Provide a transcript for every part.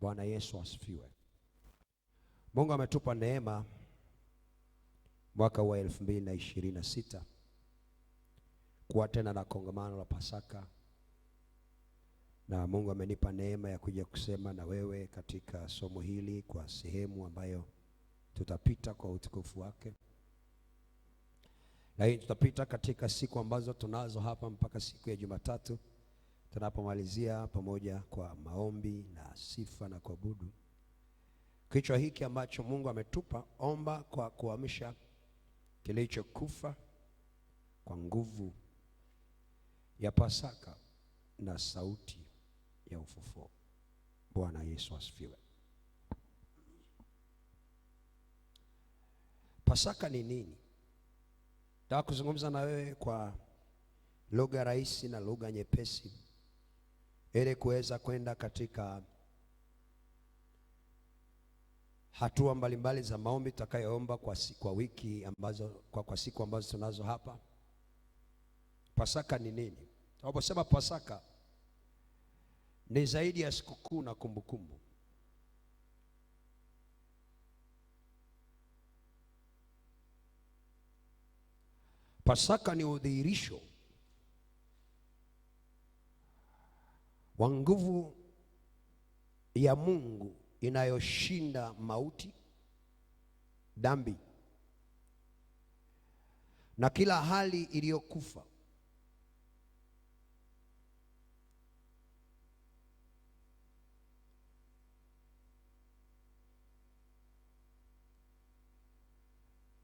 Bwana Yesu asifiwe. Mungu ametupa neema mwaka wa 2026 kuwa tena na kongamano la Pasaka, na Mungu amenipa neema ya kuja kusema na wewe katika somo hili kwa sehemu ambayo tutapita kwa utukufu wake. Na hii tutapita katika siku ambazo tunazo hapa mpaka siku ya Jumatatu tunapomalizia pamoja kwa maombi na sifa na kuabudu. Kichwa hiki ambacho Mungu ametupa, omba kwa kuamsha kilichokufa kwa nguvu ya Pasaka na sauti ya ufufuo. Bwana Yesu asifiwe. Pasaka ni nini? Nataka kuzungumza na wewe kwa lugha rahisi na lugha nyepesi ili kuweza kwenda katika hatua mbalimbali za maombi tutakayoomba kwa wiki ambazo kwa siku ambazo tunazo hapa. Pasaka ni nini? Tunaposema Pasaka ni zaidi ya sikukuu na kumbukumbu. Pasaka ni udhihirisho wa nguvu ya Mungu inayoshinda mauti, dhambi na kila hali iliyokufa.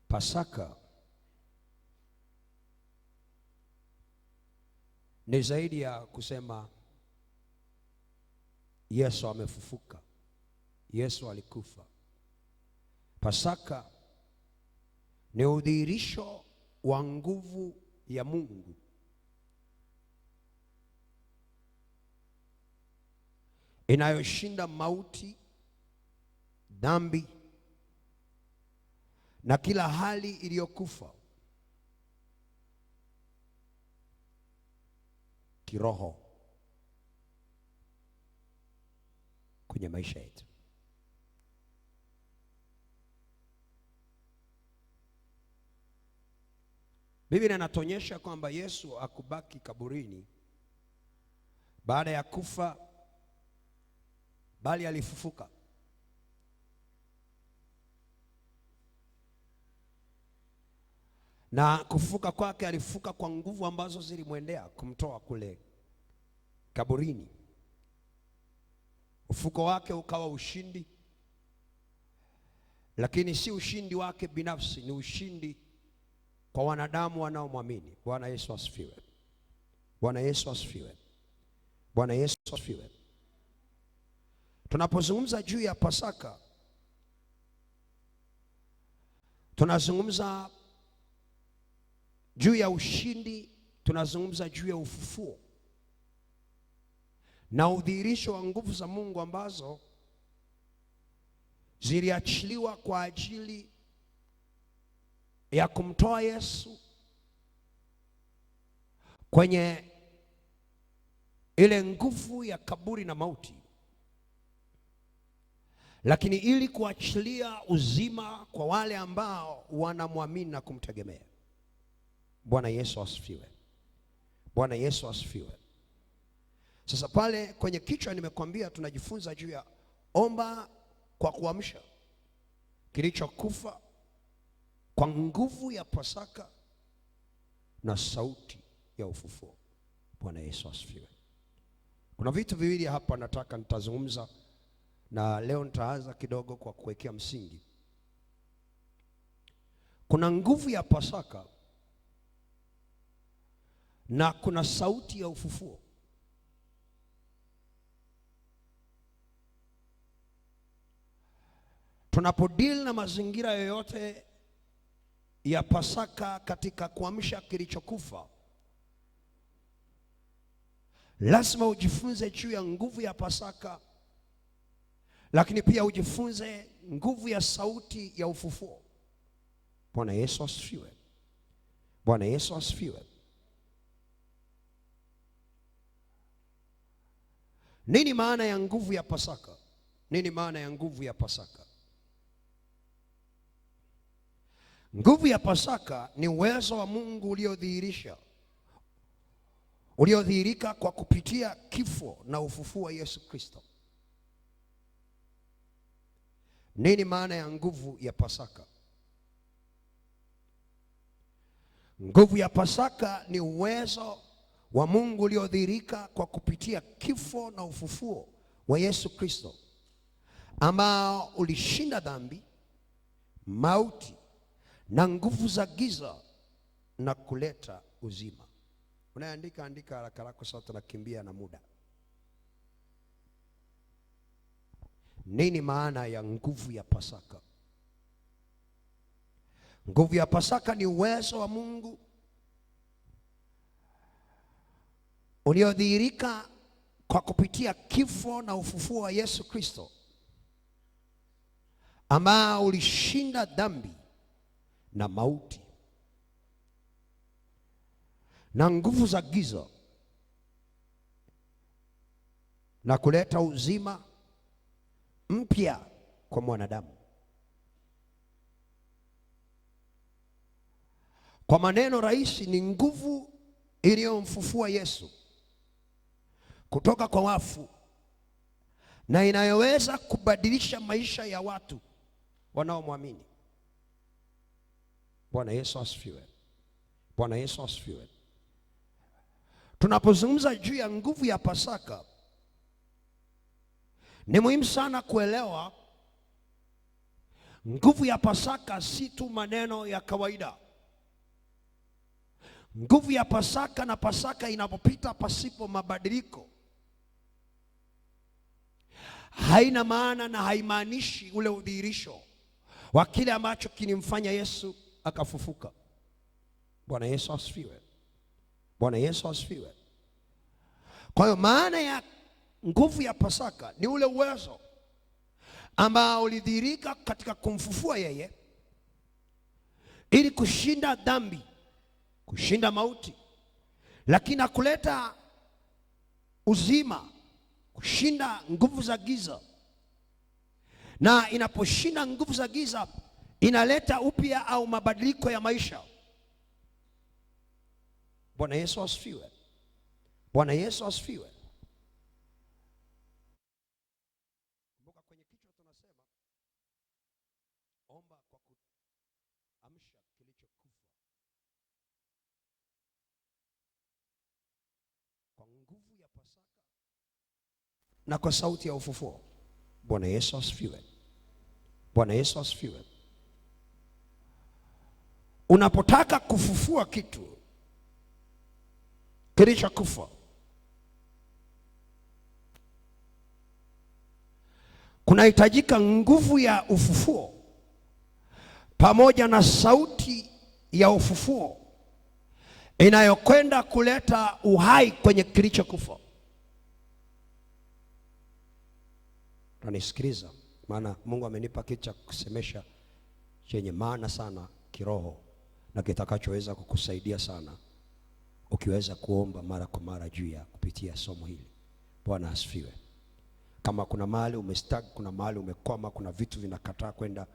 Pasaka ni zaidi ya kusema Yesu amefufuka, Yesu alikufa. Pasaka ni udhihirisho wa nguvu ya Mungu inayoshinda mauti, dhambi na kila hali iliyokufa kiroho kwenye maisha yetu. Biblia inatuonyesha kwamba Yesu akubaki kaburini baada ya kufa, bali alifufuka. Na kufufuka kwake, alifufuka kwa nguvu ambazo zilimwendea kumtoa kule kaburini. Ufufuko wake ukawa ushindi, lakini si ushindi wake binafsi, ni ushindi kwa wanadamu wanaomwamini. Bwana Yesu asifiwe. Bwana Yesu asifiwe. Bwana Yesu asifiwe. Tunapozungumza juu ya Pasaka, tunazungumza juu ya ushindi, tunazungumza juu ya ufufuo na udhihirisho wa nguvu za Mungu ambazo ziliachiliwa kwa ajili ya kumtoa Yesu kwenye ile nguvu ya kaburi na mauti, lakini ili kuachilia uzima kwa wale ambao wanamwamini na kumtegemea. Bwana Yesu asifiwe. Bwana Yesu asifiwe. Sasa pale kwenye kichwa nimekwambia tunajifunza juu ya omba kwa kuamsha kilichokufa kwa nguvu ya Pasaka na sauti ya ufufuo. Bwana Yesu asifiwe. Kuna vitu viwili hapa nataka nitazungumza, na leo nitaanza kidogo kwa kuwekea msingi. Kuna nguvu ya Pasaka na kuna sauti ya ufufuo. Tunapodili na mazingira yoyote ya Pasaka katika kuamsha kilichokufa, lazima ujifunze juu ya nguvu ya Pasaka, lakini pia ujifunze nguvu ya sauti ya ufufuo. Bwana Yesu asifiwe. Bwana Yesu asifiwe. Nini maana ya nguvu ya Pasaka? Nini maana ya nguvu ya Pasaka? Nguvu ya Pasaka ni uwezo wa Mungu uliodhihirika kwa kupitia kifo na ufufuo wa Yesu Kristo. Nini maana ya nguvu ya Pasaka? Nguvu ya Pasaka ni uwezo wa Mungu uliodhihirika kwa kupitia kifo na ufufuo wa Yesu Kristo, ambao ulishinda dhambi, mauti na nguvu za giza na kuleta uzima. Unaandika haraka haraka, sasa tunakimbia na muda. Nini maana ya nguvu ya Pasaka? Nguvu ya Pasaka ni uwezo wa Mungu uliodhihirika kwa kupitia kifo na ufufuo wa Yesu Kristo, ambao ulishinda dhambi na mauti na nguvu za giza na kuleta uzima mpya kwa mwanadamu. Kwa maneno rahisi, ni nguvu iliyomfufua Yesu kutoka kwa wafu na inayoweza kubadilisha maisha ya watu wanaomwamini. Bwana Yesu asifiwe. Bwana Yesu asifiwe. Tunapozungumza juu ya nguvu ya Pasaka, ni muhimu sana kuelewa nguvu ya Pasaka si tu maneno ya kawaida. Nguvu ya Pasaka, na Pasaka inapopita pasipo mabadiliko, haina maana na haimaanishi ule udhihirisho wa kile ambacho kilimfanya Yesu akafufuka. Bwana Yesu asifiwe. Bwana Yesu asifiwe. Kwa hiyo maana ya nguvu ya Pasaka ni ule uwezo ambao ulidhihirika katika kumfufua yeye, ili kushinda dhambi, kushinda mauti, lakini na kuleta uzima, kushinda nguvu za giza. Na inaposhinda nguvu za giza, inaleta upya au mabadiliko ya maisha. Bwana Yesu asifiwe. Bwana Yesu asifiwe. Kumbuka kwenye kichwa tunasema omba kwa kuamsha kilichokufa, kwa nguvu ya Pasaka na kwa sauti ya ufufuo. Bwana Yesu asifiwe. Bwana Yesu asifiwe. Unapotaka kufufua kitu kilichokufa, kunahitajika nguvu ya ufufuo pamoja na sauti ya ufufuo inayokwenda kuleta uhai kwenye kilichokufa. Unanisikiliza? Maana Mungu amenipa kitu cha kusemesha chenye maana sana kiroho na kitakachoweza kukusaidia sana ukiweza kuomba mara kwa mara juu ya kupitia somo hili. Bwana asifiwe. Kama kuna mahali umestag, kuna mahali umekwama, kuna vitu vinakataa kwenda,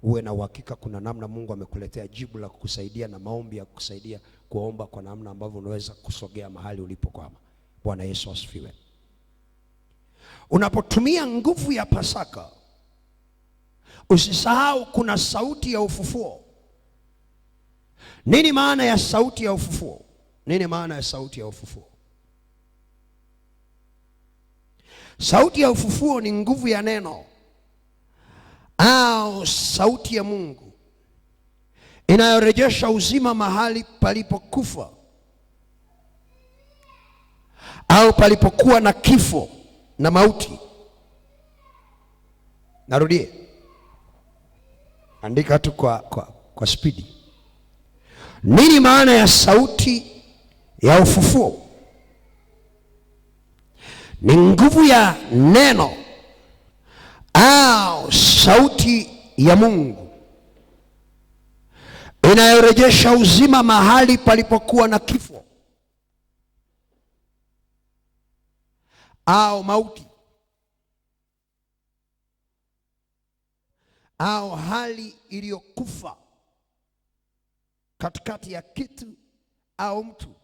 uwe na uhakika kuna namna Mungu amekuletea jibu la kukusaidia na maombi ya kukusaidia kuomba kwa namna ambavyo unaweza kusogea mahali ulipokwama. Bwana Yesu asifiwe. Unapotumia nguvu ya Pasaka, usisahau kuna sauti ya ufufuo. Nini maana ya sauti ya ufufuo? Nini maana ya sauti ya ufufuo? Sauti ya ufufuo ni nguvu ya neno au sauti ya Mungu inayorejesha uzima mahali palipokufa au palipokuwa na kifo na mauti. Narudie, andika tu kwa spidi. Nini maana ya sauti ya ufufuo? Ni nguvu ya neno au sauti ya Mungu inayorejesha uzima mahali palipokuwa na kifo au mauti. au hali iliyokufa katikati ya kitu au mtu.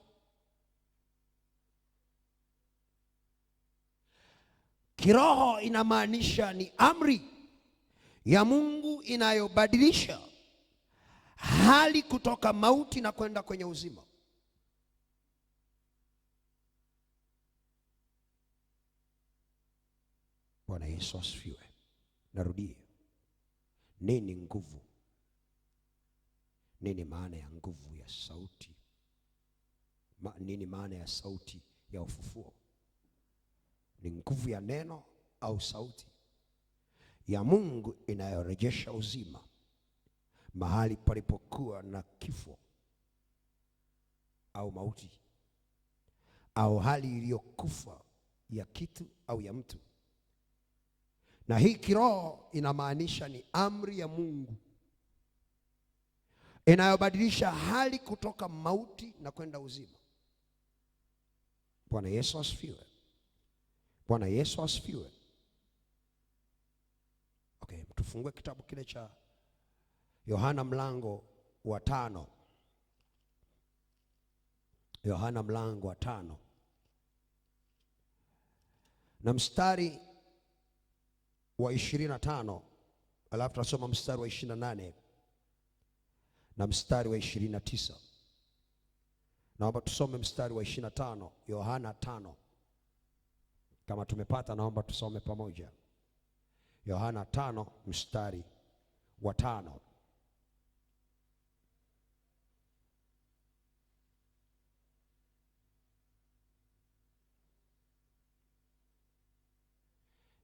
Kiroho inamaanisha ni amri ya Mungu inayobadilisha hali kutoka mauti na kwenda kwenye uzima. Bwana Yesu asifiwe. Narudie. Nini nguvu? Nini maana ya nguvu ya sauti? Nini maana ya sauti ya ufufuo? Ni nguvu ya neno au sauti ya Mungu inayorejesha uzima mahali palipokuwa na kifo au mauti, au hali iliyokufa ya kitu au ya mtu. Na hii kiroho inamaanisha ni amri ya Mungu inayobadilisha hali kutoka mauti na kwenda uzima. Bwana Yesu asifiwe. Bwana Yesu asifiwe. Okay, tufungue kitabu kile cha Yohana mlango wa 5. Yohana mlango wa 5 na mstari wa 25, alafu tunasoma mstari wa 28 na mstari wa 29. Naomba tusome mstari wa 25, Yohana 5. Kama tumepata, naomba tusome pamoja. Yohana 5 mstari wa 5.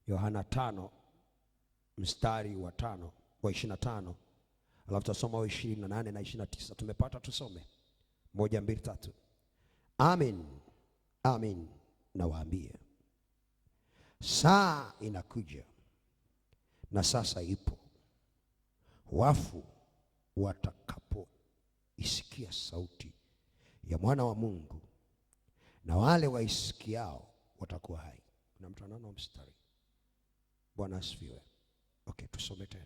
Yohana 5 mstari wa 5 wa 25, alafu tutasoma wa 28 na 29. Tumepata, tusome 1, 2, 3. Amen, amen nawaambia, saa inakuja na sasa ipo, wafu watakapoisikia sauti ya mwana wa Mungu, na wale waisikiao watakuwa hai. Kuna mtu anaona mstari? Bwana asifiwe. Okay, tusome tena.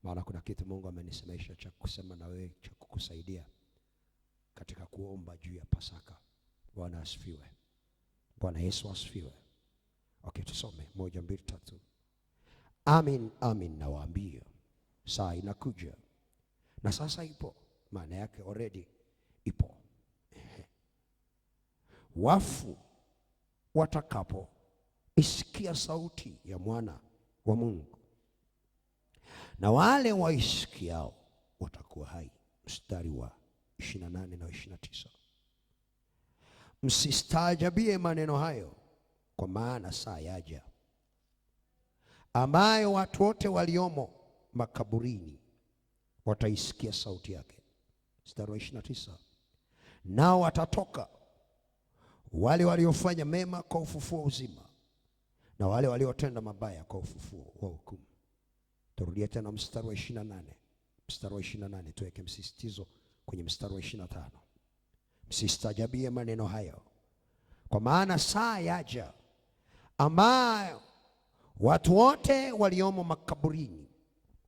Maana kuna kitu Mungu amenisemesha cha kusema na wewe, cha kukusaidia katika kuomba juu ya Pasaka. Bwana asifiwe. Bwana Yesu asifiwe. Okay, tusome 1, 2, 3. Amin, amin nawaambia, saa inakuja na sasa ipo. Maana yake already ipo. Wafu watakapo isikia sauti ya mwana wa Mungu, na wale waisikiao watakuwa hai. Mstari wa 28 na 29. Msistaajabie maneno hayo, kwa maana saa yaja ambayo watu wote waliomo makaburini wataisikia sauti yake. Mstari wa 29. Nao watatoka, wale waliofanya mema kwa ufufuo uzima, na wale waliotenda mabaya kwa ufufuo wa hukumu. Turudia tena mstari wa 28. Mstari wa 28 tuweke msisitizo kwenye mstari wa 25. Msistaajabie maneno hayo, kwa maana saa yaja ambayo watu wote waliomo makaburini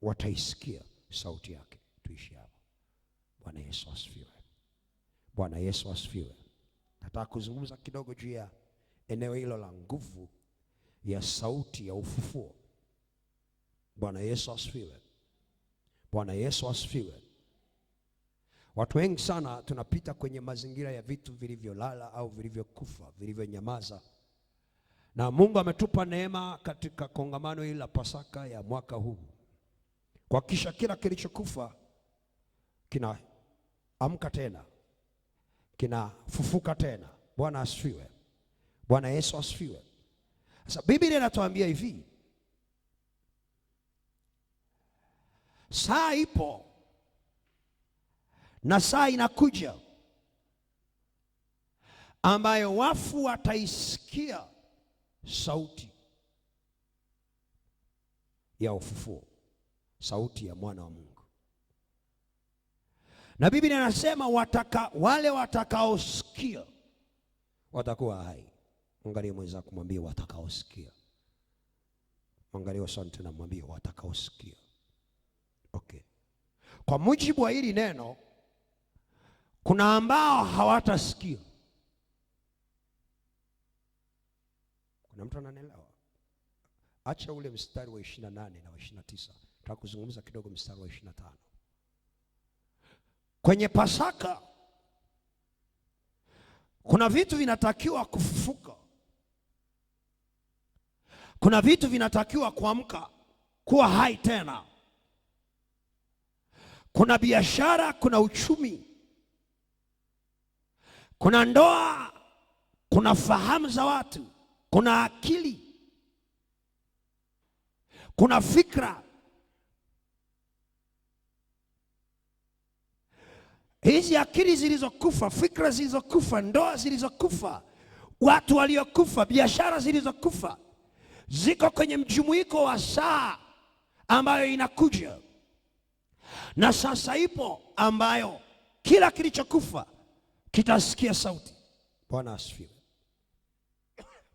wataisikia sauti yake. Tuishi hapo. Bwana Yesu asifiwe. Bwana Yesu asifiwe. Nataka kuzungumza kidogo juu ya eneo hilo la nguvu ya sauti ya ufufuo. Bwana Yesu asifiwe. Bwana Yesu asifiwe. Watu wengi sana tunapita kwenye mazingira ya vitu vilivyolala au vilivyokufa, vilivyonyamaza. Na Mungu ametupa neema katika kongamano hili la Pasaka ya mwaka huu kuhakikisha kila kilichokufa kinaamka tena, kinafufuka tena. Bwana asifiwe. Bwana Yesu asifiwe. Sasa Biblia inatuambia hivi, saa ipo na saa inakuja ambayo wafu wataisikia sauti ya ufufuo, sauti ya mwana wa Mungu. Na Biblia inasema wale watakaosikia watakuwa hai. Angalia mwenzako, kumwambia watakaosikia. Mwangalie asante na mwambie watakaosikia. Okay. Kwa mujibu wa hili neno, kuna ambao hawatasikia. Kuna mtu ananielewa? Acha ule mstari wa 28 na wa 29. Nataka kuzungumza kidogo mstari wa 25. Kwenye Pasaka kuna vitu vinatakiwa kufufuka. Kuna vitu vinatakiwa kuamka kuwa hai tena. Kuna biashara, kuna uchumi, kuna ndoa, kuna fahamu za watu, kuna akili, kuna fikra. Hizi akili zilizokufa, fikra zilizokufa, ndoa zilizokufa, watu waliokufa, biashara zilizokufa, ziko kwenye mjumuiko wa saa ambayo inakuja. Na sasa ipo ambayo kila kilichokufa kitasikia sauti. Bwana asifiwe.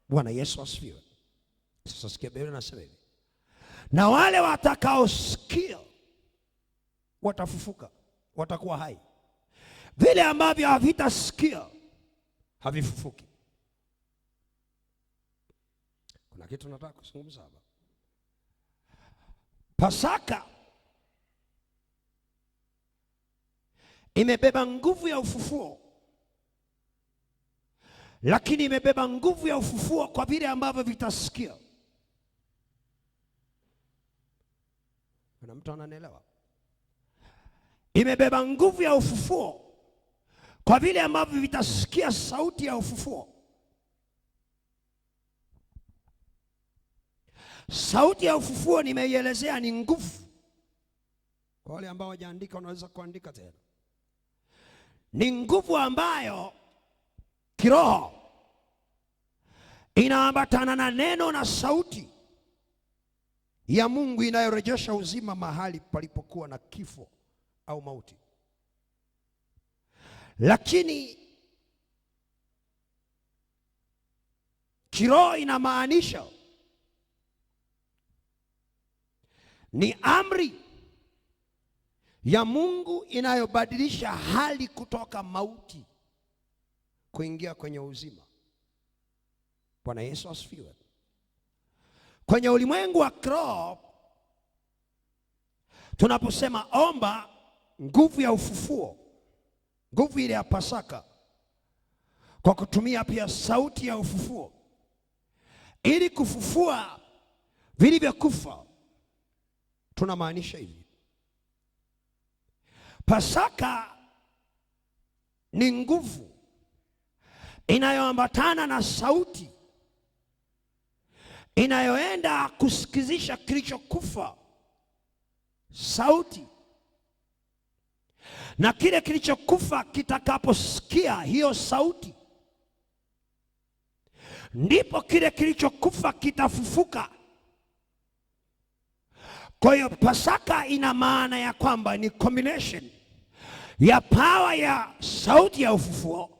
Bwana Yesu asifiwe. Sasa sikia Biblia inasema hivi. Na wale watakaosikia watafufuka, watakuwa hai. Vile ambavyo havitasikia havifufuki. Kuna kitu nataka kuzungumza hapa. Pasaka imebeba nguvu ya ufufuo, lakini imebeba nguvu ya ufufuo kwa vile ambavyo vitasikia. Kuna mtu ananielewa? Imebeba nguvu ya ufufuo kwa vile ambavyo vitasikia sauti ya ufufuo. Sauti ya ufufuo nimeielezea ni nguvu. Kwa wale ambao hawajaandika wanaweza kuandika tena. Ni nguvu ambayo kiroho inaambatana na neno na sauti ya Mungu inayorejesha uzima mahali palipokuwa na kifo au mauti. Lakini kiroho inamaanisha ni amri ya Mungu inayobadilisha hali kutoka mauti kuingia kwenye uzima. Bwana Yesu asifiwe. Kwenye ulimwengu wa kiroho tunaposema omba nguvu ya ufufuo, nguvu ile ya Pasaka, kwa kutumia pia sauti ya ufufuo ili kufufua vilivyokufa, tunamaanisha hivi. Pasaka ni nguvu inayoambatana na sauti inayoenda kusikizisha kilichokufa sauti, na kile kilichokufa kitakaposikia hiyo sauti, ndipo kile kilichokufa kitafufuka. Kwa hiyo Pasaka ina maana ya kwamba ni combination ya power ya sauti ya ufufuo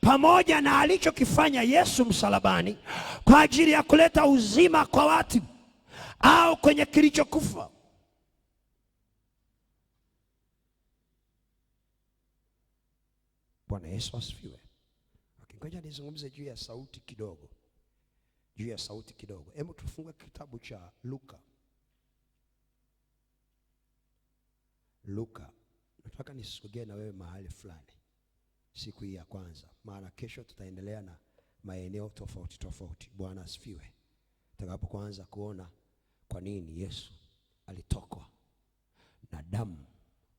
pamoja na alichokifanya Yesu msalabani kwa ajili ya kuleta uzima kwa watu au kwenye kilichokufa. Bwana Yesu asifiwe. Ngoja nizungumze juu ya sauti kidogo. Juu ya sauti kidogo. Hebu tufungue kitabu cha Luka. Luka. Nataka nisogee na wewe mahali fulani siku hii ya kwanza, maana kesho tutaendelea na maeneo tofauti tofauti. Bwana asifiwe. Tutakapoanza kuona kwa nini Yesu alitokwa na damu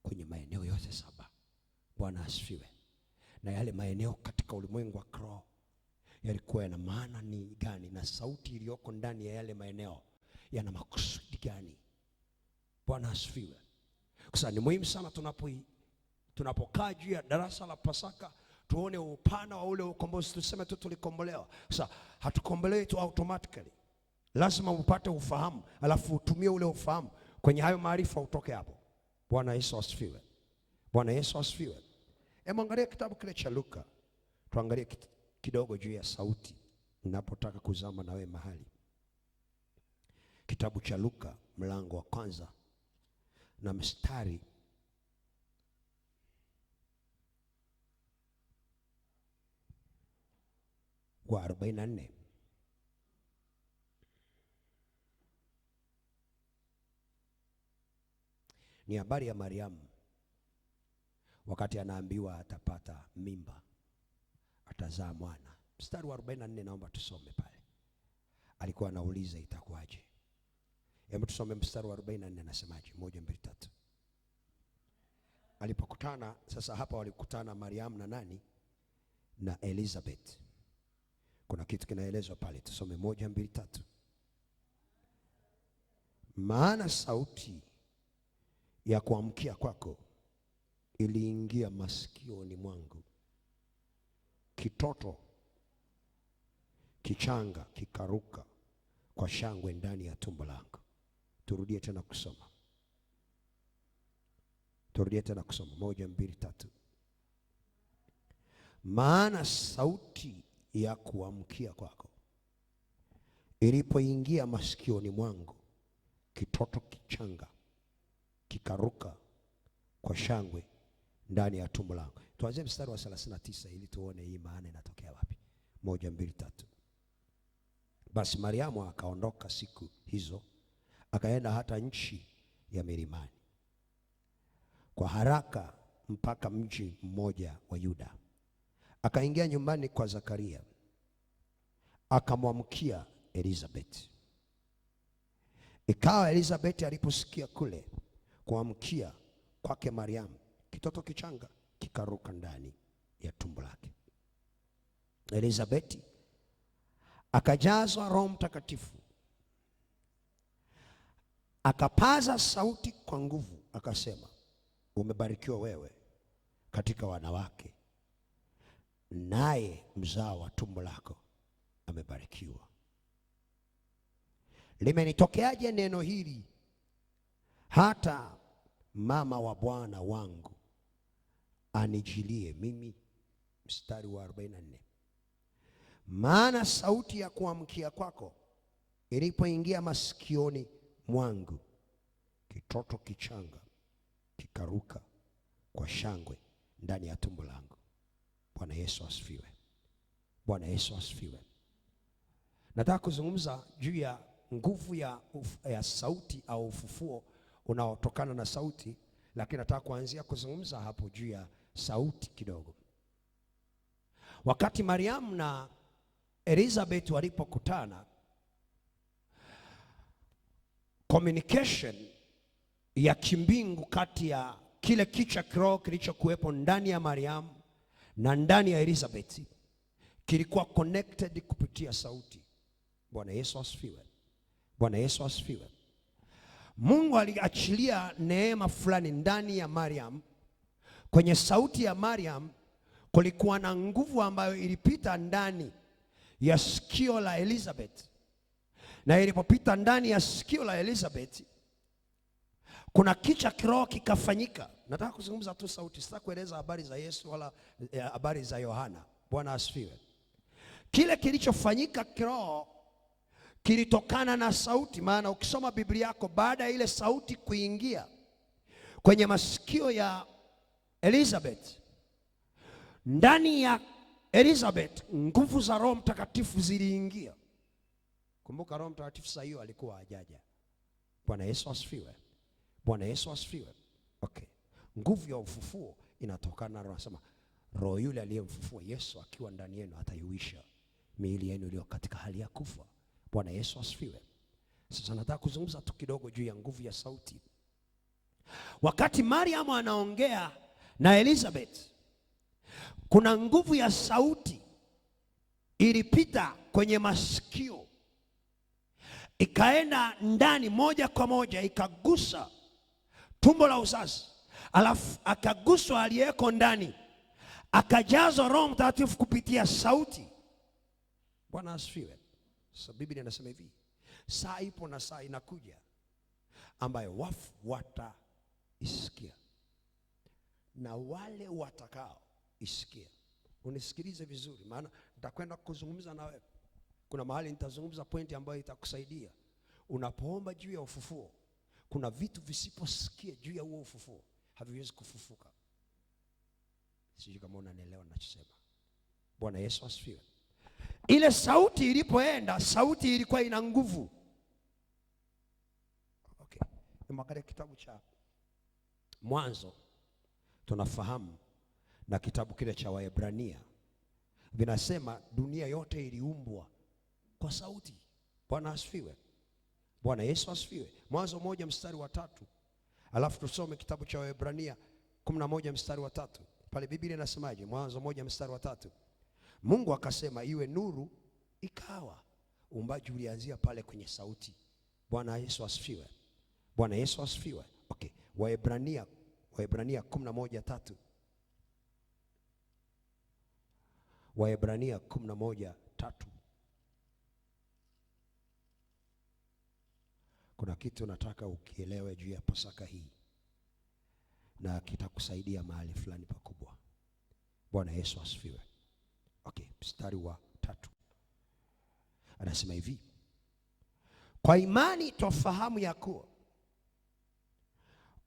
kwenye maeneo yote 7. Bwana asifiwe. Na yale maeneo katika ulimwengu wa kiroho yalikuwa yana maana ni gani, na sauti iliyoko ndani ya yale maeneo yana makusudi gani? Bwana asifiwe. Kwa sababu ni muhimu sana tunapokaa juu ya darasa la Pasaka tuone upana wa ule ukombozi. Tuseme tu tulikombolewa. Sasa hatukombolewi tu automatically. Lazima upate ufahamu, alafu utumie ule ufahamu kwenye hayo maarifa utoke hapo. Bwana Yesu asifiwe. Bwana Yesu asifiwe. Angalia kitabu kile cha Luka. Tuangalie kidogo juu ya sauti ninapotaka kuzama na wewe mahali. Kitabu cha Luka mlango wa kwanza na mstari wa 44. Ni habari ya Mariamu wakati anaambiwa atapata mimba, atazaa mwana. Mstari wa 44 naomba tusome pale. Alikuwa anauliza itakuwaje. Hebu tusome mstari wa 44 anasemaje? 1 2 3. Alipokutana sasa, hapa walikutana Mariamu na nani? Na Elizabeth. Kuna kitu kinaelezwa pale, tusome 1 2 3. Maana sauti ya kuamkia kwako iliingia masikioni mwangu, kitoto kichanga kikaruka kwa shangwe ndani ya tumbo langu. Turudie tena kusoma. 1 2 3. Maana sauti ya kuamkia kwako ilipoingia masikioni mwangu, kitoto kichanga kikaruka kwa shangwe ndani ya tumbo langu. Tuanze mstari wa 39 ili tuone hii maana inatokea wapi. 1 2 3. Basi Mariamu akaondoka siku hizo, akaenda hata nchi ya milimani kwa haraka mpaka mji mmoja wa Yuda. Akaingia nyumbani kwa Zakaria, akamwamkia Elizabeth. Ikawa Elizabeth aliposikia kule kuamkia kwake Mariamu, kitoto kichanga kikaruka ndani ya tumbo lake. Elizabeth akajazwa Roho Mtakatifu, akapaza sauti kwa nguvu, akasema, umebarikiwa wewe katika wanawake, naye mzao wa tumbo lako amebarikiwa. Limenitokeaje neno hili hata mama wa Bwana wangu anijilie mimi? Mstari wa 44. Maana sauti ya kuamkia kwako ilipoingia masikioni mwangu, kitoto kichanga kikaruka kwa shangwe ndani ya tumbo langu. Bwana Yesu asifiwe. Bwana Yesu asifiwe. Nataka kuzungumza juu ya nguvu ya sauti au ufufuo unaotokana na sauti, lakini nataka kuanzia kuzungumza hapo juu ya sauti kidogo. Wakati Mariamu na Elizabeth walipokutana, communication ya kimbingu kati ya kile kicha kiroho kilichokuwepo ndani ya Mariamu na ndani ya Elizabeth kilikuwa connected kupitia sauti. Bwana Yesu asifiwe. Bwana Yesu asifiwe. Mungu aliachilia neema fulani ndani ya Mariam. Kwenye sauti ya Mariam kulikuwa na nguvu ambayo ilipita ndani ya sikio la Elizabeth. Na ilipopita ndani ya sikio la Elizabeth, kuna kicha kiroho kikafanyika. Nataka kuzungumza tu sauti, sitaki kueleza habari za Yesu wala habari za Yohana. Bwana asifiwe. Kile kilichofanyika kiroho kilitokana na sauti. Maana ukisoma Biblia yako, baada ya ile sauti kuingia kwenye masikio ya Elizabeth, ndani ya Elizabeth nguvu za Roho Mtakatifu ziliingia. Kumbuka Roho Mtakatifu saa hiyo alikuwa hajaja. Bwana Yesu asifiwe. Bwana Yesu asifiwe. Okay. Nguvu ya ufufuo inatokana na Roho. Sema, Roho yule aliyemfufua Yesu akiwa ndani yenu ataiuisha miili yenu iliyo katika hali ya kufa. Bwana Yesu asifiwe. Sasa nataka kuzungumza tu kidogo juu ya nguvu ya sauti. Wakati Mariam anaongea na Elizabeth, kuna nguvu ya sauti ilipita kwenye masikio, ikaenda ndani moja kwa moja, ikagusa tumbo la uzazi, alafu akaguswa aliyeko ndani, akajazwa Roho Mtakatifu kupitia sauti. Bwana asifiwe. Sasa Biblia inasema hivi, saa ipo na saa inakuja ambayo wafu wataisikia na wale watakao isikia. Unisikilize vizuri, maana nitakwenda kuzungumza na wewe. Kuna mahali nitazungumza pointi ambayo itakusaidia Unapoomba juu ya ufufuo, kuna vitu visiposikia juu ya huo ufufuo haviwezi kufufuka. Sijui kama unanielewa ninachosema. Bwana Yesu asifiwe. Ile sauti ilipoenda, sauti ilikuwa ina nguvu. Okay. Nimeangalia kitabu cha Mwanzo, tunafahamu, na kitabu kile cha Waebrania vinasema dunia yote iliumbwa kwa sauti. Bwana asifiwe. Bwana Yesu asifiwe. Mwanzo 1:3. Alafu tusome kitabu cha Waebrania 11:3. Pale Biblia inasemaje? Mwanzo 1:3. Mungu akasema iwe nuru, ikawa. Uumbaji ulianzia pale kwenye sauti. Bwana Yesu asifiwe. Bwana Yesu asifiwe. Okay. Waebrania 11:3. Waebrania 11:3. Kuna kitu nataka ukielewe juu ya Pasaka hii, na kitakusaidia mahali fulani pakubwa. Bwana Yesu asifiwe. Okay, mstari wa 3. Anasema hivi: kwa imani twafahamu ya kuwa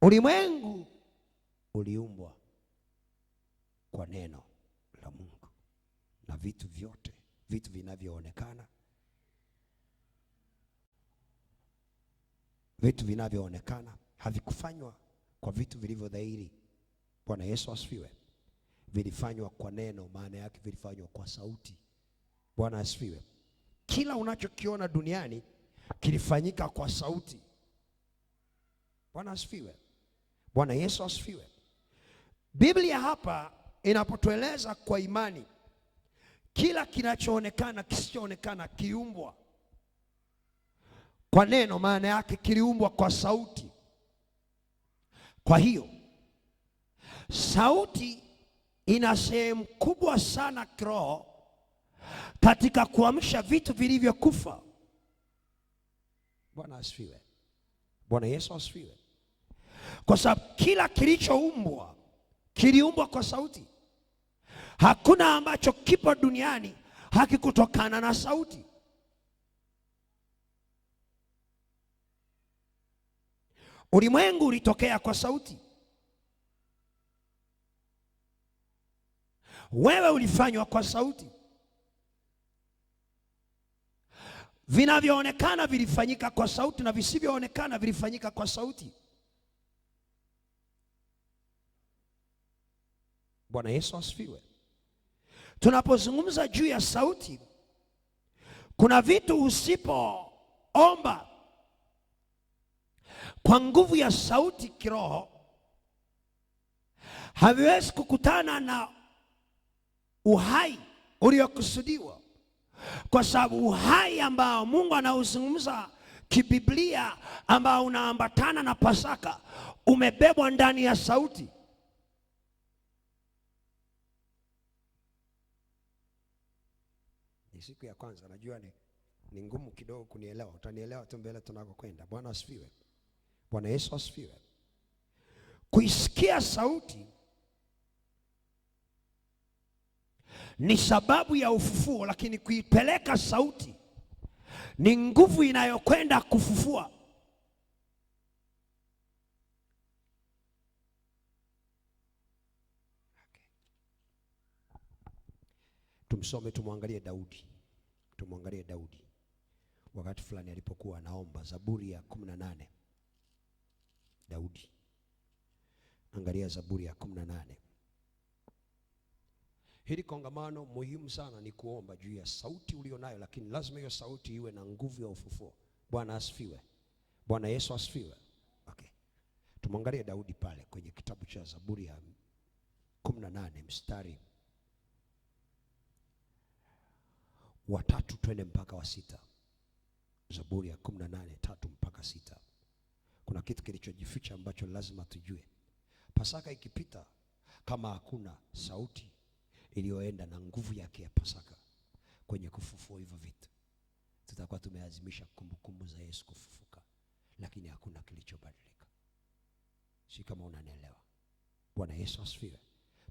ulimwengu uliumbwa kwa neno la Mungu, na vitu vyote, vitu vinavyoonekana, vitu vinavyoonekana havikufanywa kwa vitu vilivyo dhahiri. Bwana Yesu asifiwe. Vilifanywa kwa neno, maana yake vilifanywa kwa sauti. Bwana asifiwe. Kila unachokiona duniani kilifanyika kwa sauti. Bwana asifiwe. Bwana Yesu asifiwe. Biblia hapa inapotueleza kwa imani, kila kinachoonekana, kisichoonekana kiliumbwa kwa neno, maana yake kiliumbwa kwa sauti. Kwa hiyo sauti ina sehemu kubwa sana kiroho katika kuamsha vitu vilivyokufa. Bwana asifiwe. Bwana Yesu asifiwe. Kwa sababu kila kilichoumbwa kiliumbwa kwa sauti. Hakuna ambacho kipo duniani hakikutokana na sauti. Ulimwengu ulitokea kwa sauti. Wewe ulifanywa kwa sauti. Vinavyoonekana vilifanyika kwa sauti, na visivyoonekana vilifanyika kwa sauti. Bwana Yesu asifiwe. Tunapozungumza juu ya sauti, kuna vitu usipoomba kwa nguvu ya sauti kiroho haviwezi kukutana na uhai uliokusudiwa, kwa sababu uhai ambao Mungu anauzungumza kibiblia, ambao unaambatana na Pasaka, umebebwa ndani ya sauti. Ni siku ya kwanza, najua ni ngumu kidogo kunielewa. Utanielewa tu mbele tunakokwenda. Bwana asifiwe. Bwana Yesu asifiwe. Kuisikia sauti ni sababu ya ufufuo, lakini kuipeleka sauti ni nguvu inayokwenda kufufua. Tumsome, tumwangalie Daudi. Tumwangalie Daudi wakati fulani alipokuwa anaomba. Zaburi ya 18. Daudi, angalia Zaburi ya 18. Hili kongamano muhimu sana ni kuomba juu ya sauti ulionayo, lakini lazima hiyo sauti iwe na nguvu ya ufufuo. Bwana asifiwe. Bwana Yesu asifiwe. Okay. Tumwangalie Daudi pale kwenye kitabu cha Zaburi ya 18 mstari wa 3 twende mpaka wa 6. Zaburi ya 18 3 mpaka 6. Kuna kitu kilichojificha ambacho lazima tujue. Pasaka ikipita, kama hakuna sauti iliyoenda na nguvu yake ya Pasaka kwenye kufufua hivyo vitu, tutakuwa tumeazimisha kumbukumbu za Yesu kufufuka, lakini hakuna kilichobadilika. Si kama unanielewa. Bwana Yesu asifiwe.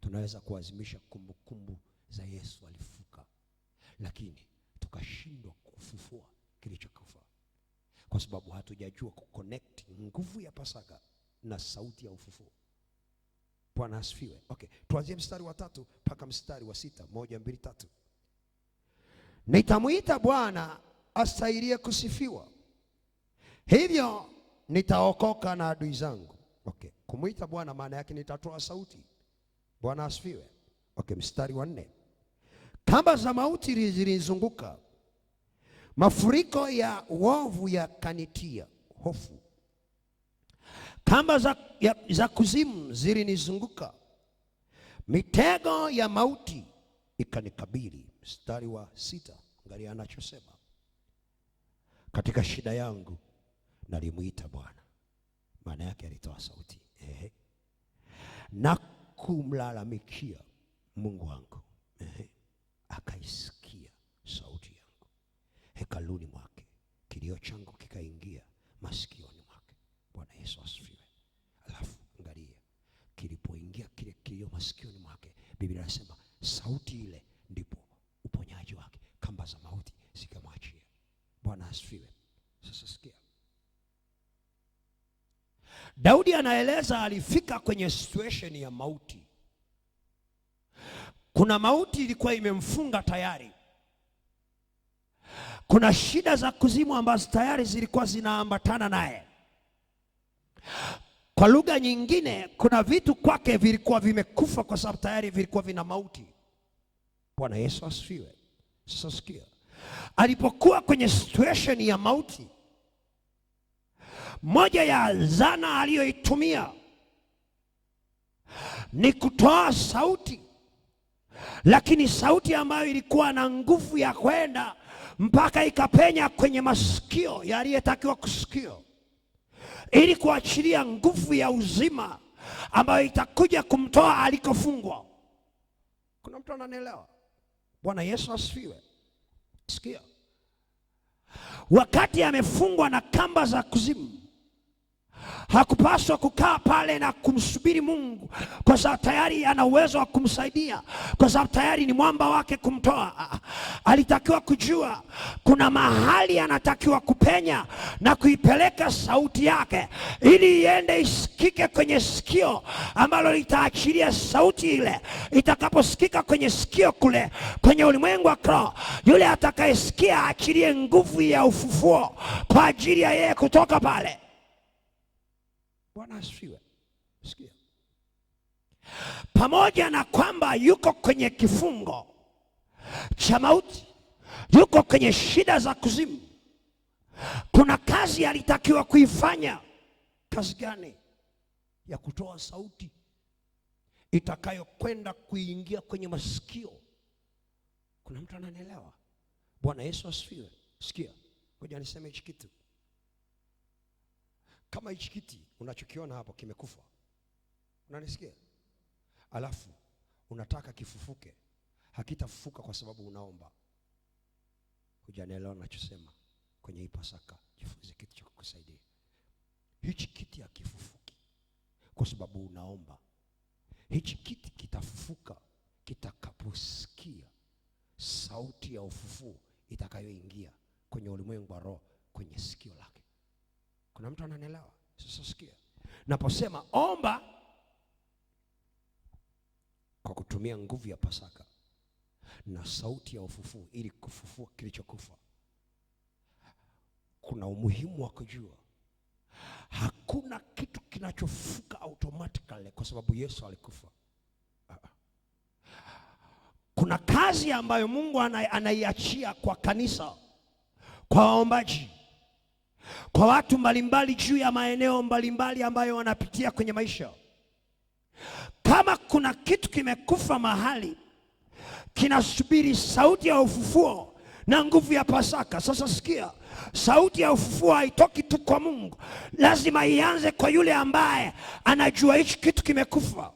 Tunaweza kuazimisha kumbukumbu za Yesu alifufuka, lakini tukashindwa kufufua kilichokufa. kwa sababu hatujajua kuconnect nguvu ya Pasaka na sauti ya ufufuo. Bwana asifiwe. Okay, tuanzie mstari wa 3 mpaka mstari wa 6. 1, 2, 3. Nitamuita Bwana astahiliye kusifiwa, hivyo nitaokoka na adui zangu. Okay, kumuita Bwana maana yake nitatoa sauti. Bwana asifiwe. Okay, mstari wa 4. Kamba za mauti zilinizunguka, mafuriko ya uovu yakanitia hofu. Kamba za kuzimu zilinizunguka, mitego ya mauti ikanikabili. Mstari wa 6, angalia anachosema. Katika shida yangu nalimuita Bwana, maana yake alitoa sauti. Na kumlalamikia Mungu wangu, akaisikia sauti yangu. Hekaluni mwake kilio changu kikaingia masikioni mwake. Bwana Yesu asifiwe. Alafu angalia, kilipoingia kile kilio masikioni mwake, Biblia inasema sauti ile ndipo uponyaji wake, kamba za mauti zikamwachia. Bwana asifiwe. Sasa sikia, Daudi anaeleza alifika kwenye situation ya mauti. Kuna mauti ilikuwa imemfunga tayari. Kuna shida za kuzimu ambazo tayari zilikuwa zinaambatana naye. Kwa lugha nyingine, kuna vitu kwake vilikuwa vimekufa kwa sababu tayari vilikuwa vina mauti. Bwana Yesu asifiwe. Sasa sikia, alipokuwa kwenye situation ya mauti, moja ya zana aliyoitumia ni kutoa sauti, lakini sauti ambayo ilikuwa na nguvu ya kwenda mpaka ikapenya kwenye masikio ya aliyetakiwa kusikia, ili kuachilia nguvu ya uzima ambayo itakuja kumtoa alikofungwa. Kuna mtu ananielewa? Bwana Yesu asifiwe. Sikia, wakati amefungwa na kamba za kuzimu, hakupaswa kukaa pale na kumsubiri Mungu, kwa sababu tayari ana uwezo wa kumsaidia, kwa sababu tayari ni mwamba wake kumtoa. Alitakiwa kujua kuna mahali anatakiwa kupenya na kuipeleka sauti yake, ili iende isikike kwenye sikio ambalo litaachilia sauti ile. Itakaposikika kwenye sikio kule kwenye ulimwengu wa roho, yule atakayesikia aachilie nguvu ya ufufuo kwa ajili ya yeye kutoka pale. Bwana asifiwe. Sikia, pamoja na kwamba yuko kwenye kifungo cha mauti, yuko kwenye shida za kuzimu, kuna kazi alitakiwa kuifanya. Kazi gani? Ya kutoa sauti itakayokwenda kuingia kwenye masikio. Kuna mtu ananielewa? Bwana Yesu asifiwe. Sikia, ngoja niseme hichi kitu. Kama hichi kiti unachokiona hapo kimekufa, unanisikia? Alafu unataka kifufuke, hakitafufuka kwa sababu unaomba. Hujanielewa ninachosema? Kwenye hii Pasaka jifunze kitu cha kukusaidia. Hichi kiti hakifufuki kwa sababu unaomba. Hichi kiti kitafufuka kitakaposikia sauti ya ufufuo itakayoingia kwenye ulimwengu wa roho kwenye sikio lake. Kuna mtu ananielewa? Sasa sikia, naposema omba kwa kutumia nguvu ya Pasaka na sauti ya ufufuo ili kufufua kilichokufa, kuna umuhimu wa kujua hakuna kitu kinachofufuka automatically kwa sababu Yesu alikufa. Kuna kazi ambayo Mungu anaiachia kwa kanisa, kwa waombaji, kwa watu mbalimbali juu ya maeneo mbalimbali ambayo wanapitia kwenye maisha. Kama kuna kitu kimekufa mahali, kinasubiri sauti ya ufufuo na nguvu ya Pasaka. Sasa sikia, sauti ya ufufuo haitoki tu kwa Mungu, lazima ianze kwa yule ambaye anajua hichi kitu kimekufa.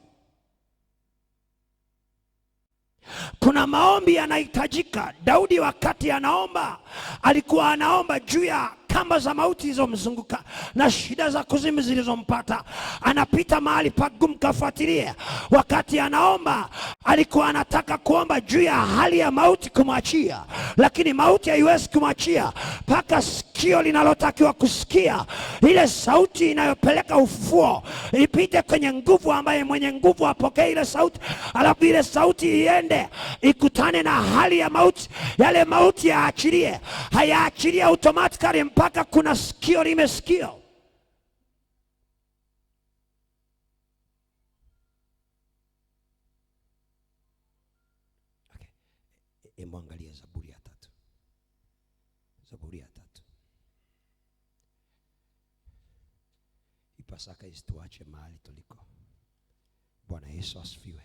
Kuna maombi yanahitajika. Daudi wakati anaomba, alikuwa anaomba juu ya kamba za mauti zilizomzunguka na shida za kuzimu zilizompata. Anapita mahali pagumu, kafuatilia. Wakati anaomba alikuwa anataka kuomba juu ya hali ya mauti kumwachia, lakini mauti haiwezi kumwachia mpaka sikio linalotakiwa kusikia ile sauti inayopeleka ufufuo ipite kwenye nguvu, ambaye mwenye nguvu apokee ile sauti, alafu ile sauti iende ikutane na hali ya mauti. Yale mauti yaachilie, hayaachilie automatically mpaka kuna sikio limesikia. Okay. Mwangalie Zaburi ya 3. Zaburi ya 3. Pasaka isituache mahali tuliko. Bwana Yesu asifiwe.